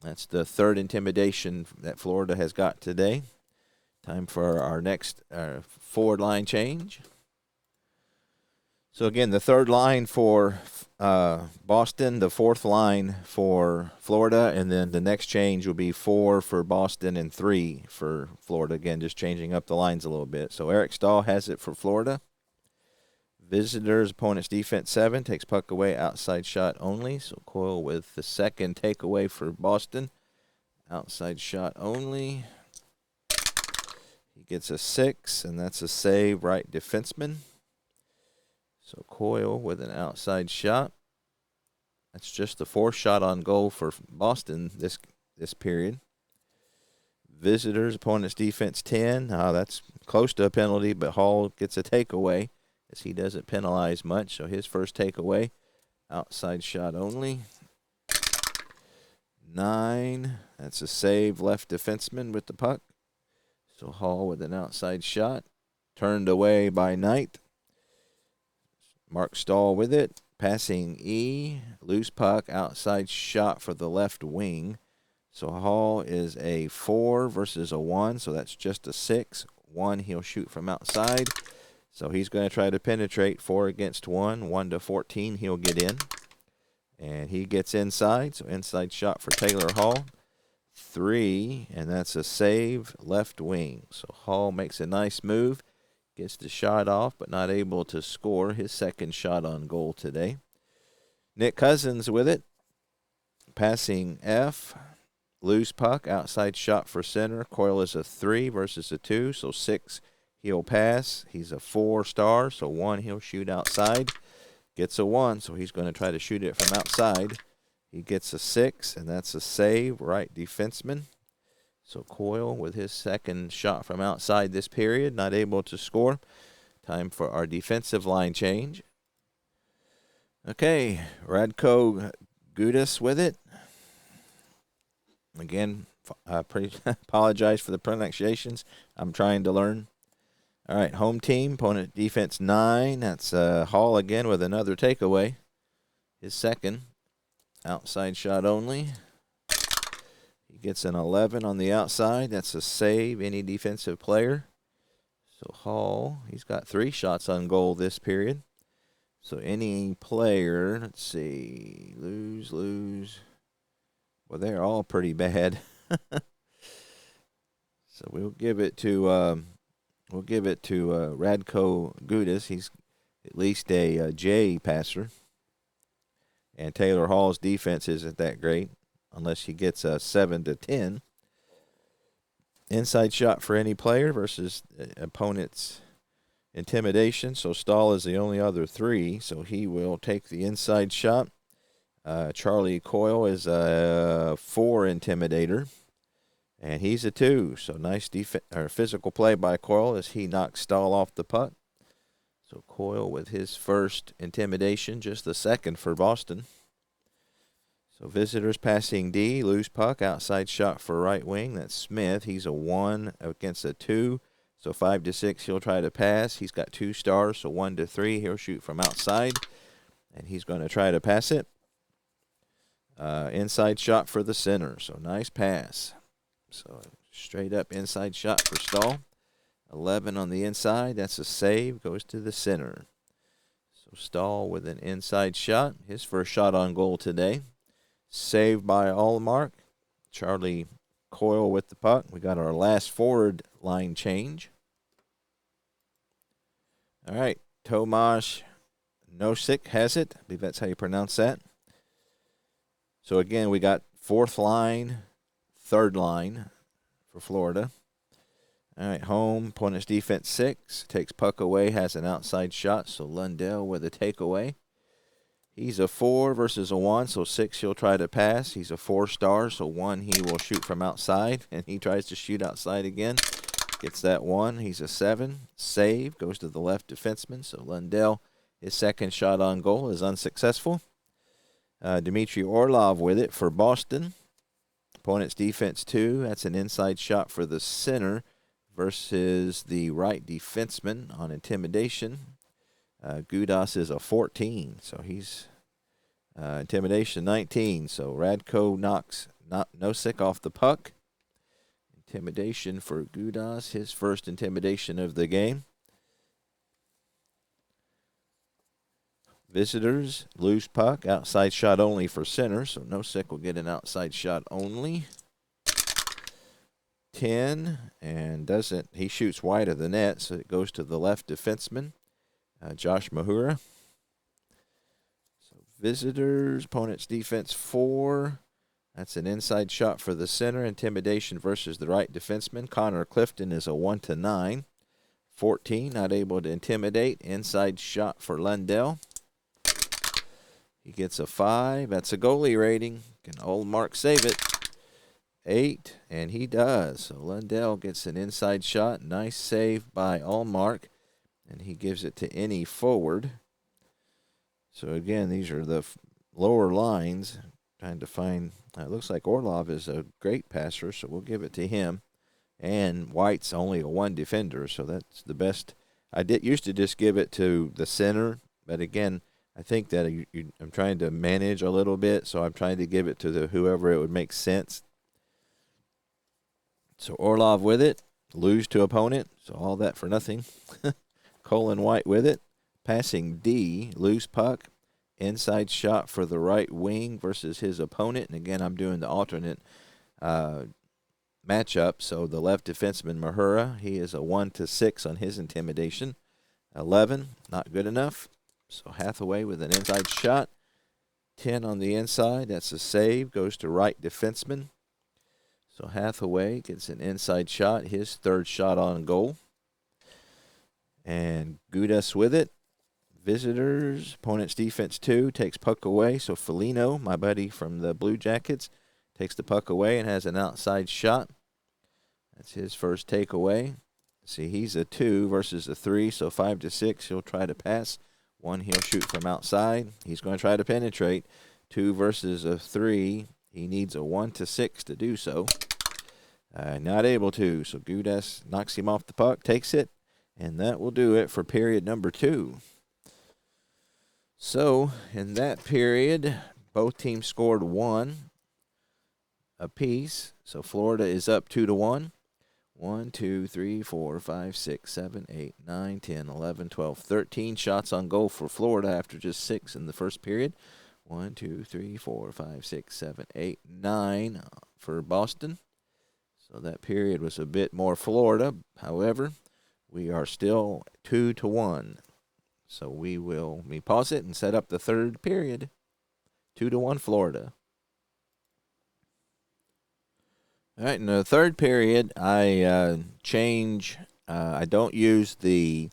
That's the third intimidation that Florida has got today. Time for our next forward line change. So again, the third line for Boston, the fourth line for Florida, and then the next change will be 4 for Boston and 3 for Florida. Again, just changing up the lines a little bit. So Eric Stahl has it for Florida. Visitors, opponent's defense 7, takes puck away, outside shot only. So Coyle with the second takeaway for Boston. Outside shot only. He gets a 6, and that's a save, right defenseman. So Coyle with an outside shot. That's just the 4th shot on goal for Boston this period. Visitors, opponent's defense 10. That's close to a penalty, but Hall gets a takeaway as he doesn't penalize much. So his first takeaway, outside shot only. 9. That's a save, left defenseman with the puck. So Hall with an outside shot. Turned away by Knight. Mark Stahl with it. Passing E. Loose puck. Outside shot for the left wing. So Hall is a 4 versus a 1. So that's just a 6. 1 he'll shoot from outside. So he's going to try to penetrate 4 against 1. 1-14 he'll get in. And he gets inside. So inside shot for Taylor Hall. 3. And that's a save, left wing. So Hall makes a nice move. Gets the shot off, but not able to score his second shot on goal today. Nick Cousins with it. Passing F. Loose puck. Outside shot for center. Coyle is a 3 versus a 2. So 6 he'll pass. He's a 4-star. So 1 he'll shoot outside. Gets a 1. So he's going to try to shoot it from outside. He gets a 6, and that's a save. Right defenseman. So Coyle with his second shot from outside this period, not able to score. Time for our defensive line change. Okay, Radko Gudas with it. Again, apologize for the pronunciations. I'm trying to learn. All right, home team, opponent defense 9. That's Hall again with another takeaway. His second. Outside shot only. He gets an 11 on the outside. That's a save, any defensive player. So Hall, he's got 3 shots on goal this period. So any player, let's see, lose. Well, they're all pretty bad. So we'll give it to Radko Gudas. He's at least a J passer. And Taylor Hall's defense isn't that great unless he gets a 7-10. Inside shot for any player versus opponent's intimidation. So Stahl is the only other 3, so he will take the inside shot. Charlie Coyle is a 4 intimidator, and he's a 2. So nice physical play by Coyle as he knocks Stahl off the puck. So Coyle with his first intimidation, just the second for Boston. So visitors passing D, loose puck, outside shot for right wing. That's Smith. He's a 1 against a 2. So 5-6, he'll try to pass. He's got 2 stars, so 1-3, he'll shoot from outside. And he's going to try to pass it. Inside shot for the center, so nice pass. So straight up inside shot for Stahl. 11 on the inside, that's a save, goes to the center. So Stahl with an inside shot, his first shot on goal today. Saved by Allmark. Charlie Coyle with the puck. We got our last forward line change. All right, Tomasz Nosek has it. I believe that's how you pronounce that. So again, we got 4th line, 3rd line for Florida. All right, home, opponent's defense 6. Takes puck away, has an outside shot. So Lundell with a takeaway. He's a 4 versus a 1, so 6 he'll try to pass. He's a 4-star, so 1 he will shoot from outside, and he tries to shoot outside again. Gets that 1. He's a 7. Save, goes to the left defenseman. So Lundell, his second shot on goal is unsuccessful. Dmitry Orlov with it for Boston. Opponent's defense 2. That's an inside shot for the center versus the right defenseman on intimidation. Gudas is a 14, so he's intimidation 19. So Radko knocks Nosek off the puck. Intimidation for Gudas, his first intimidation of the game. Visitors, loose puck, outside shot only for center, so Nosek will get an outside shot only. 10, and he shoots wide of the net, so it goes to the left defenseman. Josh Mahura. So visitors, opponent's defense 4. That's an inside shot for the center. Intimidation versus the right defenseman. Connor Clifton is a 1-9. 14, not able to intimidate. Inside shot for Lundell. He gets a 5. That's a goalie rating. Can Oldmark save it? 8, and he does. So Lundell gets an inside shot. Nice save by Allmark. And he gives it to any forward. So, again, these are the lower lines. Trying to find, it looks like Orlov is a great passer, so we'll give it to him. And White's only a 1 defender, so that's the best. I used to just give it to the center, but, again, I think that I'm trying to manage a little bit, so I'm trying to give it to whoever it would make sense. So, Orlov with it. Lose to opponent, so all that for nothing. Colin White with it. Passing D, loose puck. Inside shot for the right wing versus his opponent. And again, I'm doing the alternate matchup. So the left defenseman, Mahura, he is a 1-6 on his intimidation. 11, not good enough. So Hathaway with an inside shot. 10 on the inside. That's a save. Goes to right defenseman. So Hathaway gets an inside shot. His 3rd shot on goal. And Gudas with it. Visitors, opponent's defense 2, takes puck away. So Foligno, my buddy from the Blue Jackets, takes the puck away and has an outside shot. That's his first takeaway. See, he's a 2 versus a 3, so 5-6, he'll try to pass. 1, he'll shoot from outside. He's going to try to penetrate. 2 versus a 3, he needs a 1-6 to do so. Not able to, so Gudas knocks him off the puck, takes it. And that will do it for period number 2. So, in that period, both teams scored 1 apiece. So, Florida is up 2-1. 1, 2, 3, 4, 5, 6, 7, 8, 9, 10, 11, 12, 13 shots on goal for Florida after just 6 in the first period. 1, 2, 3, 4, 5, 6, 7, 8, 9 for Boston. So that period was a bit more Florida. However, we are still 2-1. So we pause it and set up the third period. 2-1 Florida. All right, in the third period, I change. I don't use the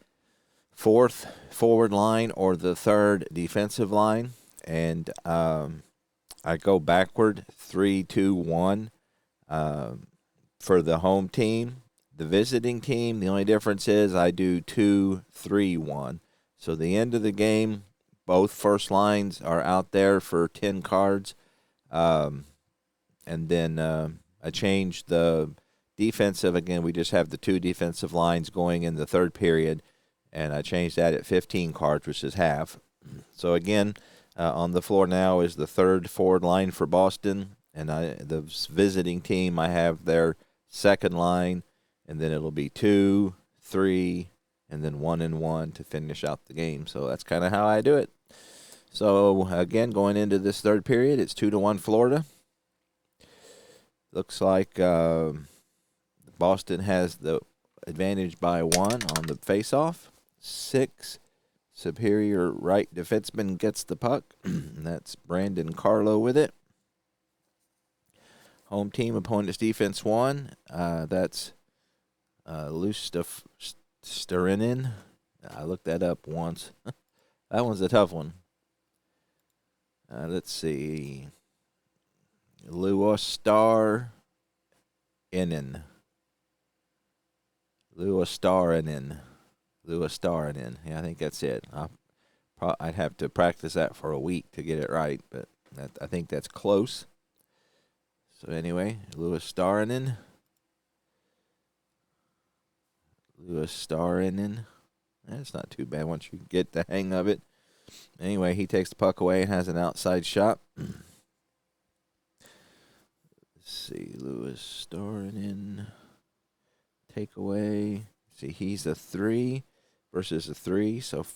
fourth forward line or the third defensive line, and I go backward 3-2-1 for the home team. The visiting team, the only difference is I do 2-3-1. So the end of the game, both first lines are out there for 10 cards, and then I changed the defensive. Again, we just have the 2 defensive lines going in the third period, and I changed that at 15 cards, which is half. So again, on the floor now is the third forward line for Boston, and the visiting team, I have their second line, and then it'll be 2, 3, and then 1 and 1 to finish out the game. So that's kind of how I do it. So again, going into this third period, it's 2-1 Florida. Looks like Boston has the advantage by 1 on the faceoff. 6, superior right defenseman gets the puck. That's Brandon Carlo with it. Home team opponent's defense 1. That's Luostarinen. I looked that up once. That one's a tough one. Let's see. Luostarinen. Yeah, I think that's it. I'd have to practice that for a week to get it right, but I think that's close. So anyway, Luostarinen. That's not too bad once you get the hang of it. Anyway, he takes the puck away and has an outside shot. Let's see, Luostarinen. Takeaway. See, he's a 3 versus a 3. So,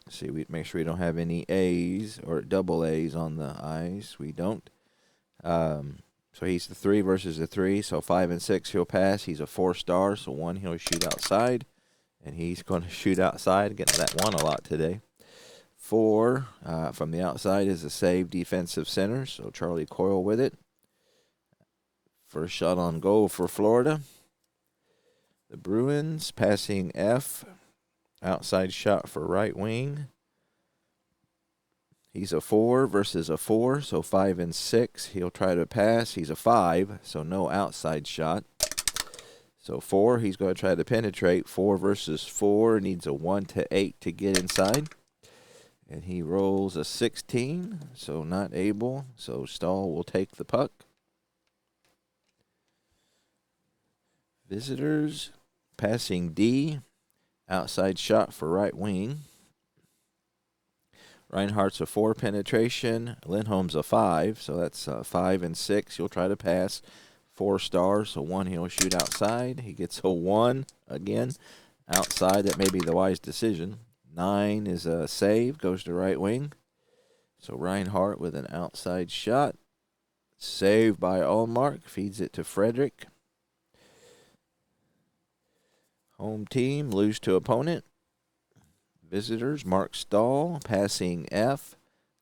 see, we make sure we don't have any A's or double A's on the I's. We don't. So he's the 3 versus a 3. So 5 and 6 he'll pass. He's a 4-star. So 1 he'll shoot outside, and he's going to shoot outside. Getting that 1 a lot today. 4 from the outside is a save defensive center. So Charlie Coyle with it. First shot on goal for Florida. The Bruins passing F. Outside shot for right wing. He's a 4 versus a 4, so 5 and 6. He'll try to pass. He's a 5, so no outside shot. So 4, he's going to try to penetrate. 4 versus 4, needs a 1 to 8 to get inside. And he rolls a 16, so not able. So Stahl will take the puck. Visitors passing D. Outside shot for right wing. Reinhardt's a 4 penetration. Lindholm's a 5, so that's 5 and 6. He'll try to pass. 4 stars, so 1 he'll shoot outside. He gets a 1 again outside. That may be the wise decision. 9 is a save, goes to right wing. So Reinhardt with an outside shot. Saved by Ullmark, feeds it to Frederick. Home team lose to opponent. Visitors, Mark Stahl, passing F.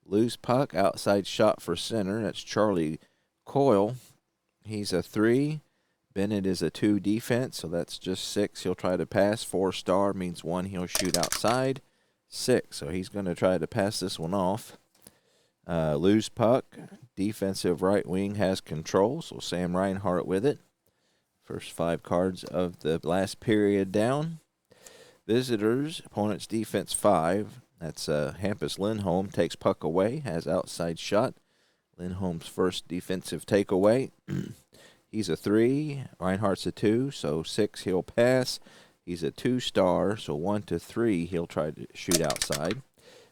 Loose puck, outside shot for center. That's Charlie Coyle. He's a 3. Bennett is a 2 defense, so that's just 6. He'll try to pass. 4-star means 1 he'll shoot outside. 6, so he's going to try to pass this one off. Loose puck. Defensive right wing has control, so Sam Reinhart with it. First 5 cards of the last period down. Visitors, opponent's defense 5. That's Hampus Lindholm. Takes puck away, has outside shot. Lindholm's first defensive takeaway. He's a 3. Reinhardt's a 2, so 6 he'll pass. He's a 2-star, so 1 to 3 he'll try to shoot outside.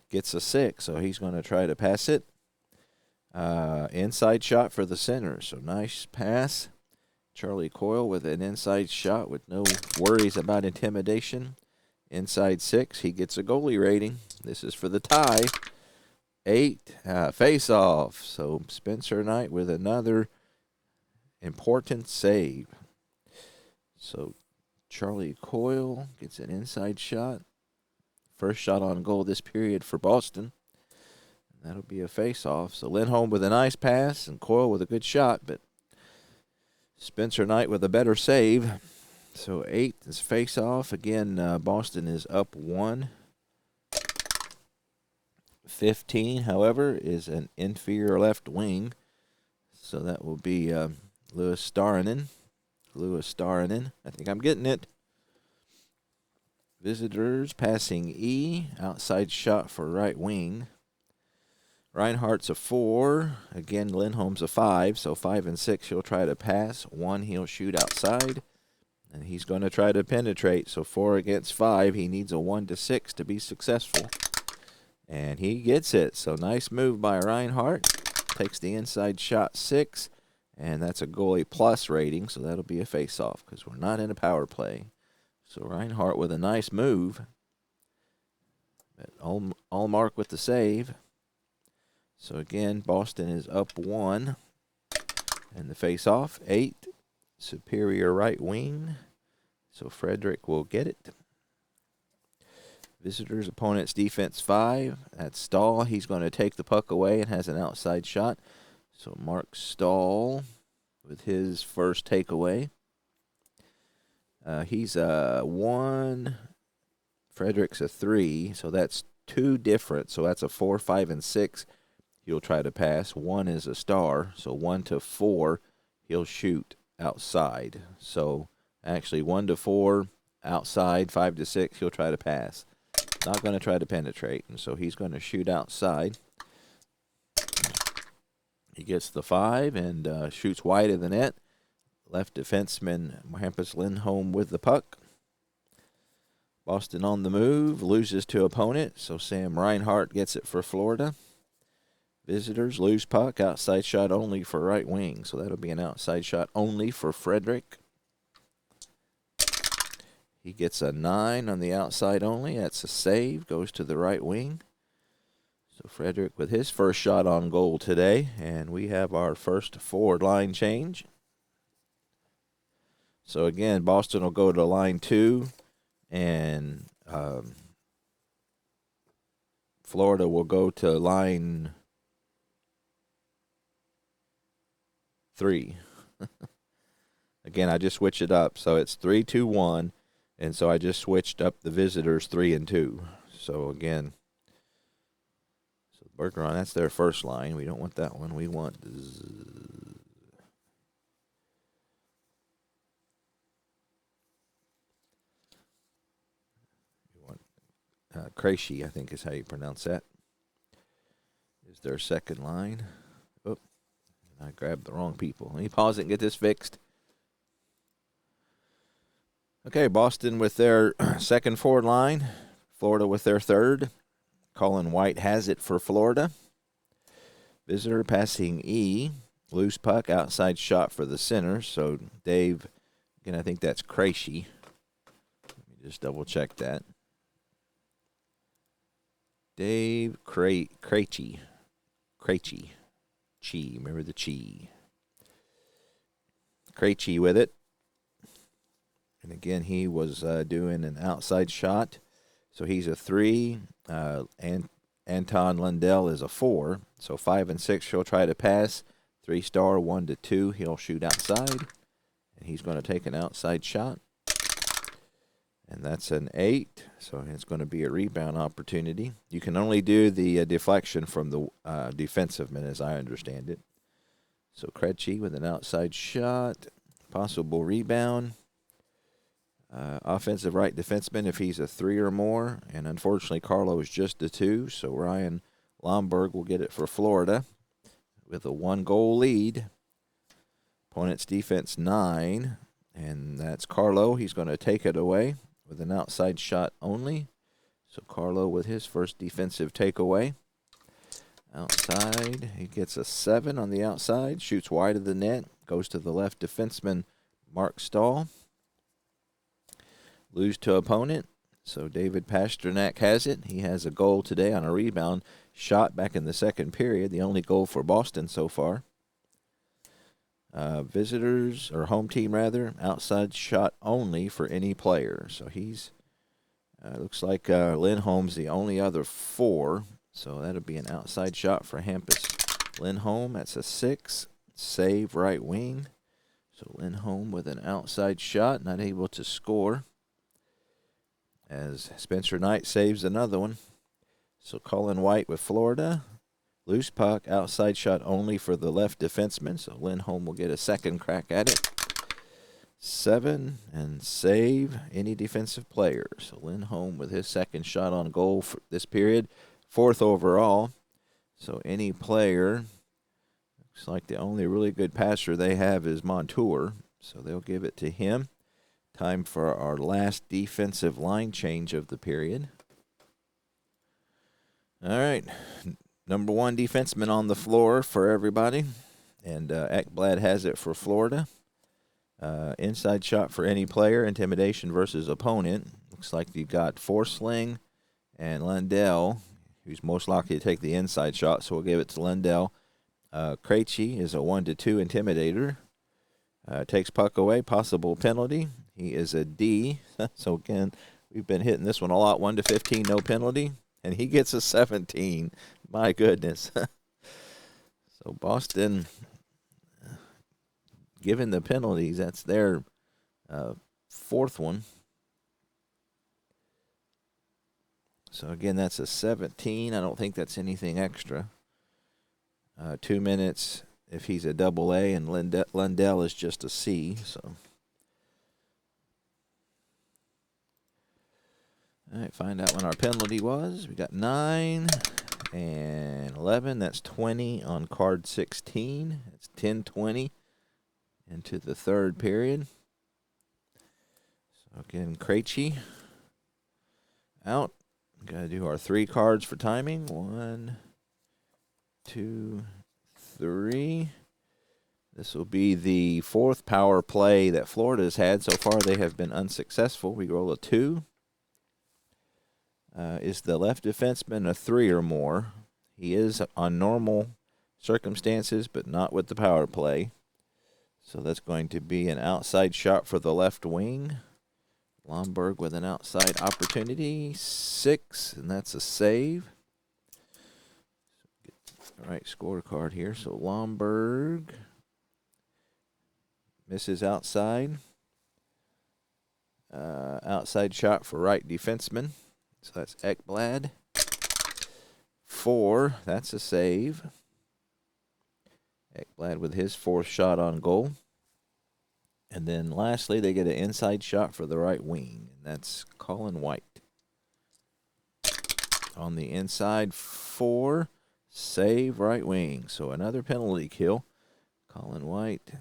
Gets a 6, so he's going to try to pass it. Inside shot for the center, so nice pass. Charlie Coyle with an inside shot with no worries about intimidation. Inside 6, he gets a goalie rating. This is for the tie. 8, face-off. So Spencer Knight with another important save. So Charlie Coyle gets an inside shot. First shot on goal this period for Boston. That'll be a face-off. So Lindholm with a nice pass and Coyle with a good shot, but Spencer Knight with a better save. So 8 is face-off. Again, Boston is up 1. 15, however, is an inferior left wing. So that will be Louis Starinen. I think I'm getting it. Visitors passing E. Outside shot for right wing. Reinhardt's a 4. Again, Lindholm's a 5. So 5 and 6, he'll try to pass. 1, he'll shoot outside. And he's going to try to penetrate. So 4 against 5. He needs a 1 to 6 to be successful. And he gets it. So nice move by Reinhardt. Takes the inside shot 6. And that's a goalie plus rating. So that'll be a face-off because we're not in a power play. So Reinhardt with a nice move. Allmark with the save. So again, Boston is up 1. And the face-off, 8. Superior right wing. So Frederick will get it. Visitors' opponent's defense 5. That's Stahl. He's going to take the puck away and has an outside shot. So Mark Stahl with his first takeaway. He's a 1. Frederick's a 3. So that's 2 different. So that's a 4, 5, and 6. He'll try to pass. 1 is a star. So 1 to 4, he'll shoot outside. So actually 1 to 4 outside. 5 to 6, he'll try to pass. Not going to try to penetrate. And so he's going to shoot outside. He gets the 5 and shoots wide of the net. Left defenseman Hampus Lindholm with the puck. Boston on the move. Loses to opponent. So Sam Reinhart gets it for Florida. Visitors lose puck. Outside shot only for right wing. So that'll be an outside shot only for Frederick. He gets a 9 on the outside only. That's a save. Goes to the right wing. So Frederick with his first shot on goal today. And we have our first forward line change. So again, Boston will go to line 2. And Florida will go to line 3. Again, I just switched it up. So it's 3-2-1. And so I just switched up the visitors 3 and 2. So again, so Bergeron, that's their first line. We don't want that one. We want Krejci, I think is how you pronounce that. Is their second line. Oh, I grabbed the wrong people. Let me pause it and get this fixed. Okay, Boston with their second forward line. Florida with their third. Colin White has it for Florida. Visitor passing E. Loose puck, outside shot for the center. So Dave, again, I think that's Krejci. Let me just double check that. Dave Krejci. Chi, remember the Chi. Krejci with it. And again, he was doing an outside shot. So he's a 3. And Anton Lundell is a 4. So 5 and 6, he'll try to pass. 3-star, 1 to 2, he'll shoot outside. And he's going to take an outside shot. And that's an 8. So it's going to be a rebound opportunity. You can only do the deflection from the defensive man, as I understand it. So Krejci with an outside shot. Possible rebound. Offensive right defenseman if he's a 3 or more. And unfortunately, Carlo is just a 2. So Ryan Lomberg will get it for Florida with a 1-goal lead. Opponent's defense 9. And that's Carlo. He's going to take it away with an outside shot only. So Carlo with his first defensive takeaway. Outside, he gets a 7 on the outside. Shoots wide of the net. Goes to the left defenseman, Mark Stahl. Lose to opponent. So David Pasternak has it. He has a goal today on a rebound shot back in the second period, the only goal for Boston so far. Visitors, or home team rather, outside shot only for any player. So he's, looks like Lindholm's the only other 4. So that'll be an outside shot for Hampus Lindholm. That's a 6. Save right wing. So Lindholm with an outside shot, not able to score. As Spencer Knight saves another one. So Colin White with Florida. Loose puck, outside shot only for the left defenseman. So Lindholm will get a second crack at it. 7, and save any defensive player. So Lindholm with his second shot on goal for this period. 4th overall. So any player, looks like the only really good passer they have is Montour. So they'll give it to him. Time for our last defensive line change of the period. All right. Number 1 defenseman on the floor for everybody. And Ekblad has it for Florida. Inside shot for any player. Intimidation versus opponent. Looks like you got Forsling and Lundell, who's most likely to take the inside shot. So we'll give it to Lundell. Krejci is a 1-2 intimidator. Takes puck away. Possible penalty. He is a D. So, again, we've been hitting this one a lot. 1-15, no penalty. And he gets a 17. My goodness. So, Boston, given the penalties, that's their 4th one. So, again, that's a 17. I don't think that's anything extra. 2 minutes if he's a double A, and Lundell is just a C. So, all right, find out when our penalty was. We got 9 and 11. That's 20 on card 16. It's 10-20 into the third period. So, again, Krejci out. Got to do our 3 cards for timing. 1, 2, 3. This will be the 4th power play that Florida has had. So far, they have been unsuccessful. We roll a 2. Is the left defenseman a 3 or more? He is on normal circumstances, but not with the power play. So that's going to be an outside shot for the left wing. Lomberg with an outside opportunity. 6, and that's a save. All right, scorecard here. So Lomberg misses outside. Outside shot for right defenseman. So that's Ekblad. 4, that's a save. Ekblad with his 4th shot on goal. And then lastly, they get an inside shot for the right wing, and that's Colin White. On the inside, 4, save right wing. So another penalty kill. Colin White.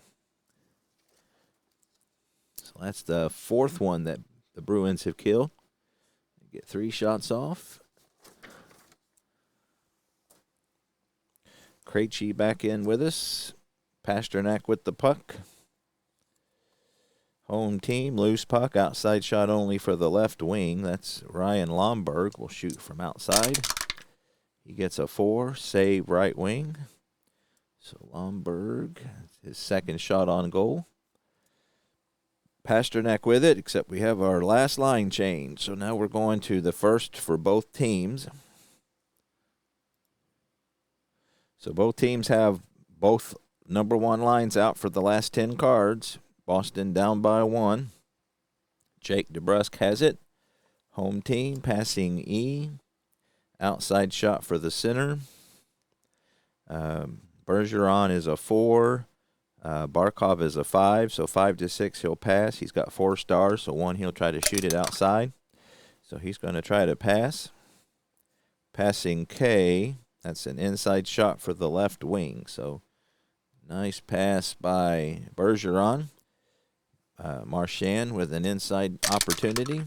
So that's the 4th one that the Bruins have killed. They get 3 shots off. Krejci back in with us. Pasternak with the puck. Home team, loose puck, outside shot only for the left wing. That's Ryan Lomberg will shoot from outside. He gets a 4, save right wing. So Lomberg, his 2nd shot on goal. Pasternak with it, except we have our last line change. So now we're going to the first for both teams. So both teams have both number 1 lines out for the last 10 cards. Boston down by 1. Jake DeBrusk has it. Home team passing E. Outside shot for the center. Bergeron is a 4. Barkov is a 5. So 5 to 6 he'll pass. He's got 4 stars. So 1 he'll try to shoot it outside. So he's going to try to pass. Passing K. That's an inside shot for the left wing. So nice pass by Bergeron. Marchand with an inside opportunity.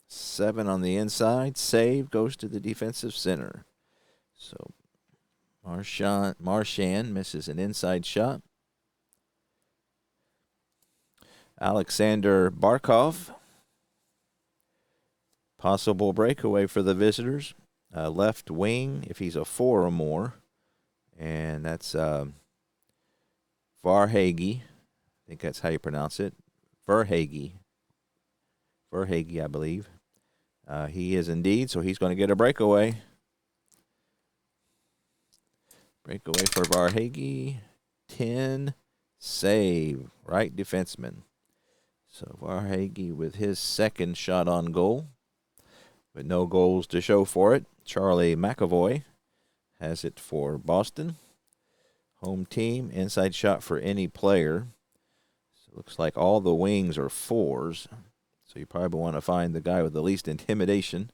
7 on the inside. Save goes to the defensive center. So Marchand misses an inside shot. Alexander Barkov. Possible breakaway for the visitors. Left wing, if he's a 4 or more. And that's Varhage. I think that's how you pronounce it. Verhage, I believe. He is indeed, so he's going to get a breakaway. Breakaway for Varhage. 10 save, right defenseman. So Varhage with his second shot on goal, but no goals to show for it. Charlie McAvoy has it for Boston. Home team, inside shot for any player. So it looks like all the wings are 4s. So you probably want to find the guy with the least intimidation.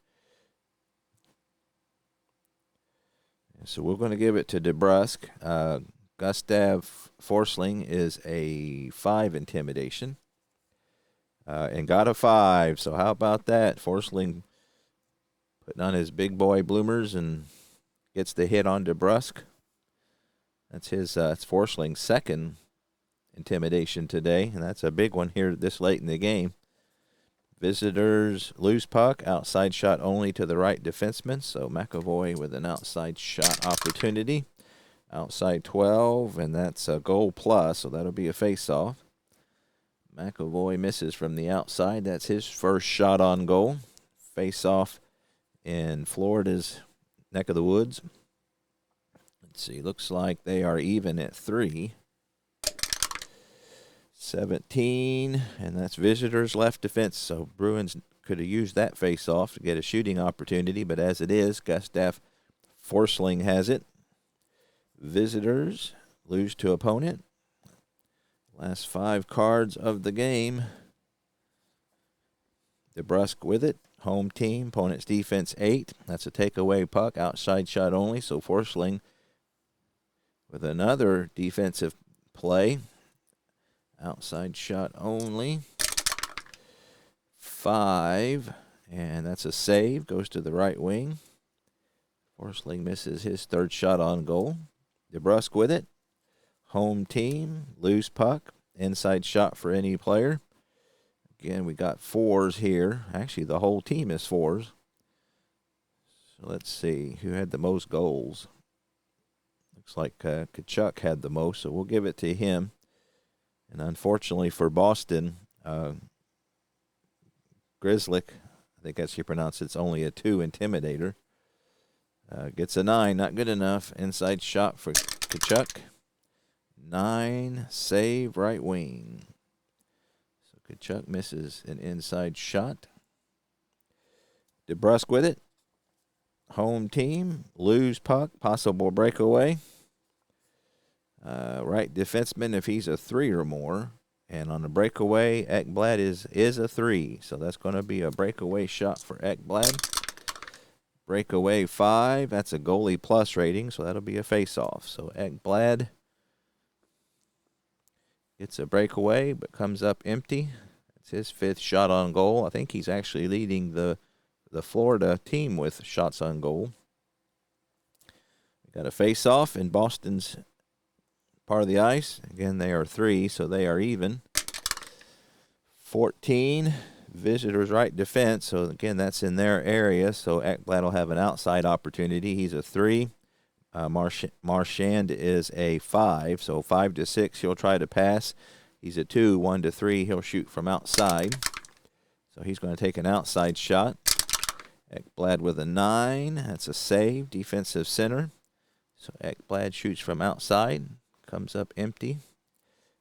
So we're going to give it to DeBrusque. Gustav Forsling is a 5 intimidation. And got a 5. So how about that? Forsling putting on his big boy bloomers and gets the hit on DeBrusque. That's it's Forsling's second intimidation today, and that's a big one here this late in the game. Visitors lose puck, outside shot only to the right defenseman, so McAvoy with an outside shot opportunity. Outside 12, and that's a goal plus, so that'll be a face-off. McAvoy misses from the outside. That's his first shot on goal. Face-off in Florida's neck of the woods. Let's see, looks like they are even at 3. 17, and that's visitors left defense, so Bruins could have used that face-off to get a shooting opportunity, but as it is, Gustav Forsling has it. Visitors lose to opponent. Last 5 cards of the game. DeBrusque with it. Home team, opponent's defense 8. That's a takeaway puck, outside shot only, so Forsling with another defensive play. Outside shot only. 5, and that's a save. Goes to the right wing. Forsling misses his third shot on goal. DeBrusque with it. Home team, loose puck. Inside shot for any player. Again, we got 4s here. Actually, the whole team is 4s. So let's see who had the most goals. Looks like Tkachuk had the most, so we'll give it to him. And unfortunately for Boston, Grzelcyk, I think that's how you pronounce it, it's only a 2 intimidator. Gets a 9, not good enough. Inside shot for Tkachuk. 9, save right wing. So Tkachuk misses an inside shot. DeBrusque with it. Home team, lose puck, possible breakaway. Right defenseman if he's a 3 or more. And on the breakaway, Ekblad is a 3. So that's going to be a breakaway shot for Ekblad. Breakaway 5, that's a goalie plus rating, so that'll be a face-off. So Ekblad gets a breakaway, but comes up empty. It's his 5th shot on goal. I think he's actually leading the Florida team with shots on goal. We got a face-off in Boston's part of the ice. Again, they are 3, so they are even. 14, visitors right defense. So, again, that's in their area. So, Ekblad will have an outside opportunity. He's a 3. Marchand is a 5. So, 5 to 6, he'll try to pass. He's a 2. 1 to 3, he'll shoot from outside. So, he's going to take an outside shot. Ekblad with a 9. That's a save. Defensive center. So, Ekblad shoots from outside. Comes up empty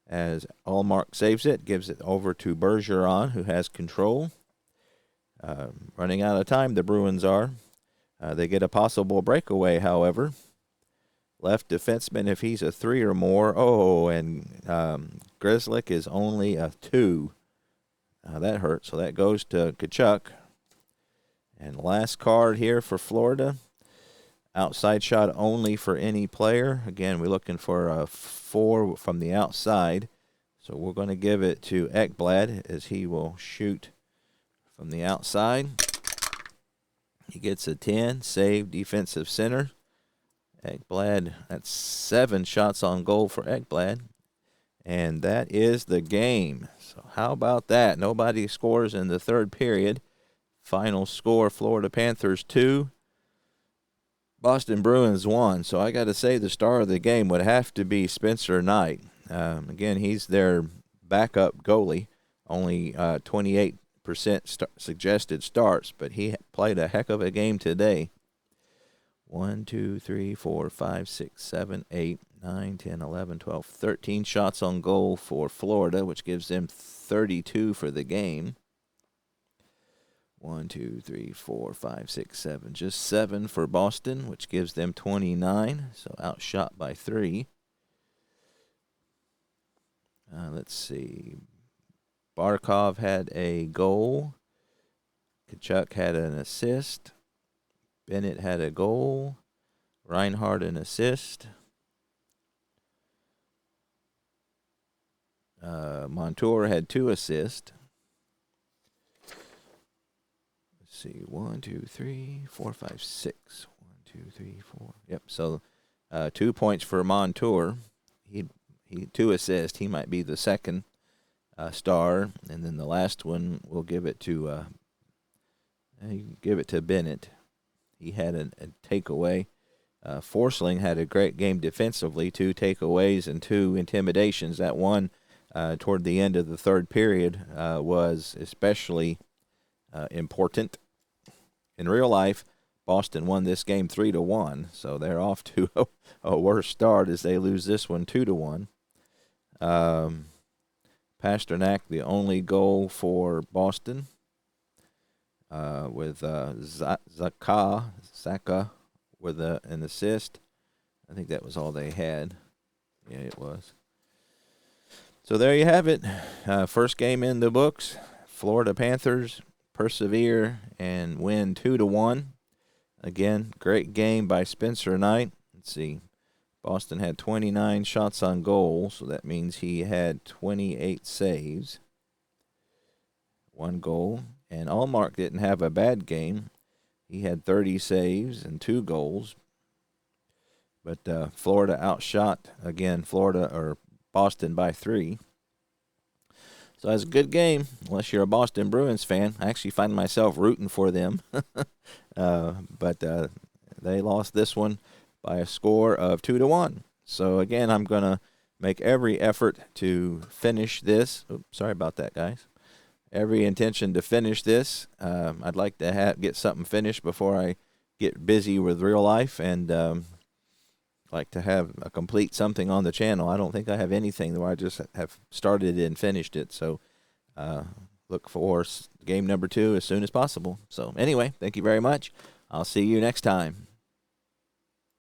as Allmark saves it, gives it over to Bergeron, who has control. Running out of time, the Bruins are. They get a possible breakaway, however. Left defenseman, if he's a 3 or more. Oh, and Grzelcyk is only a 2. That hurts, so that goes to Tkachuk. And last card here for Florida. Outside shot only for any player. Again, we're looking for a 4 from the outside. So we're going to give it to Ekblad as he will shoot from the outside. He gets a 10, save defensive center. Ekblad, that's 7 shots on goal for Ekblad. And that is the game. So how about that? Nobody scores in the third period. Final score, Florida Panthers 2, Boston Bruins 1. So I got to say the star of the game would have to be Spencer Knight. Again, he's their backup goalie, only 28% suggested starts, but he played a heck of a game today. 1, 2, 3, 4, 5, 6, 7, 8, 9, 10, 11, 12, 13 shots on goal for Florida, which gives them 32 for the game. 1, 2, 3, 4, 5, 6, 7. Just 7 for Boston, which gives them 29. So outshot by 3. Let's see. Barkov had a goal. Kachuk had an assist. Bennett had a goal. Reinhardt an assist. Montour had 2 assists. Let's see, 1, 2, 3, 4, 5, 6. 1, 2, 3, 4. Yep. So 2 points for Montour. He 2 assists. He might be the second star, and then the last one we'll give it to Bennett. He had a takeaway. Forsling had a great game defensively, 2 takeaways and 2 intimidations. That one toward the end of the third period was especially important. In real life, Boston won this game 3-1, so they're off to a worse start as they lose this one 2-1. Pasternak, the only goal for Boston, with Zaka with an assist. I think that was all they had. Yeah, it was. So there you have it. First game in the books. Florida Panthers persevere and win 2-1. Again, great game by Spencer Knight. Let's see. Boston had 29 shots on goal, so that means he had 28 saves. 1 goal. And Allmark didn't have a bad game. He had 30 saves and 2 goals. But Florida outshot, again, Boston by 3. So that's a good game, unless you're a Boston Bruins fan. I actually find myself rooting for them. But they lost this one by a score of 2-1. So, again, I'm going to make every effort to finish this. Oops, sorry about that, guys. Every intention to finish this. I'd like to get something finished before I get busy with real life, and like to have a complete something on the channel. I don't think I have anything where I just have started and finished it. So look for game number 2 as soon as possible. So anyway, thank you very much. I'll see you next time.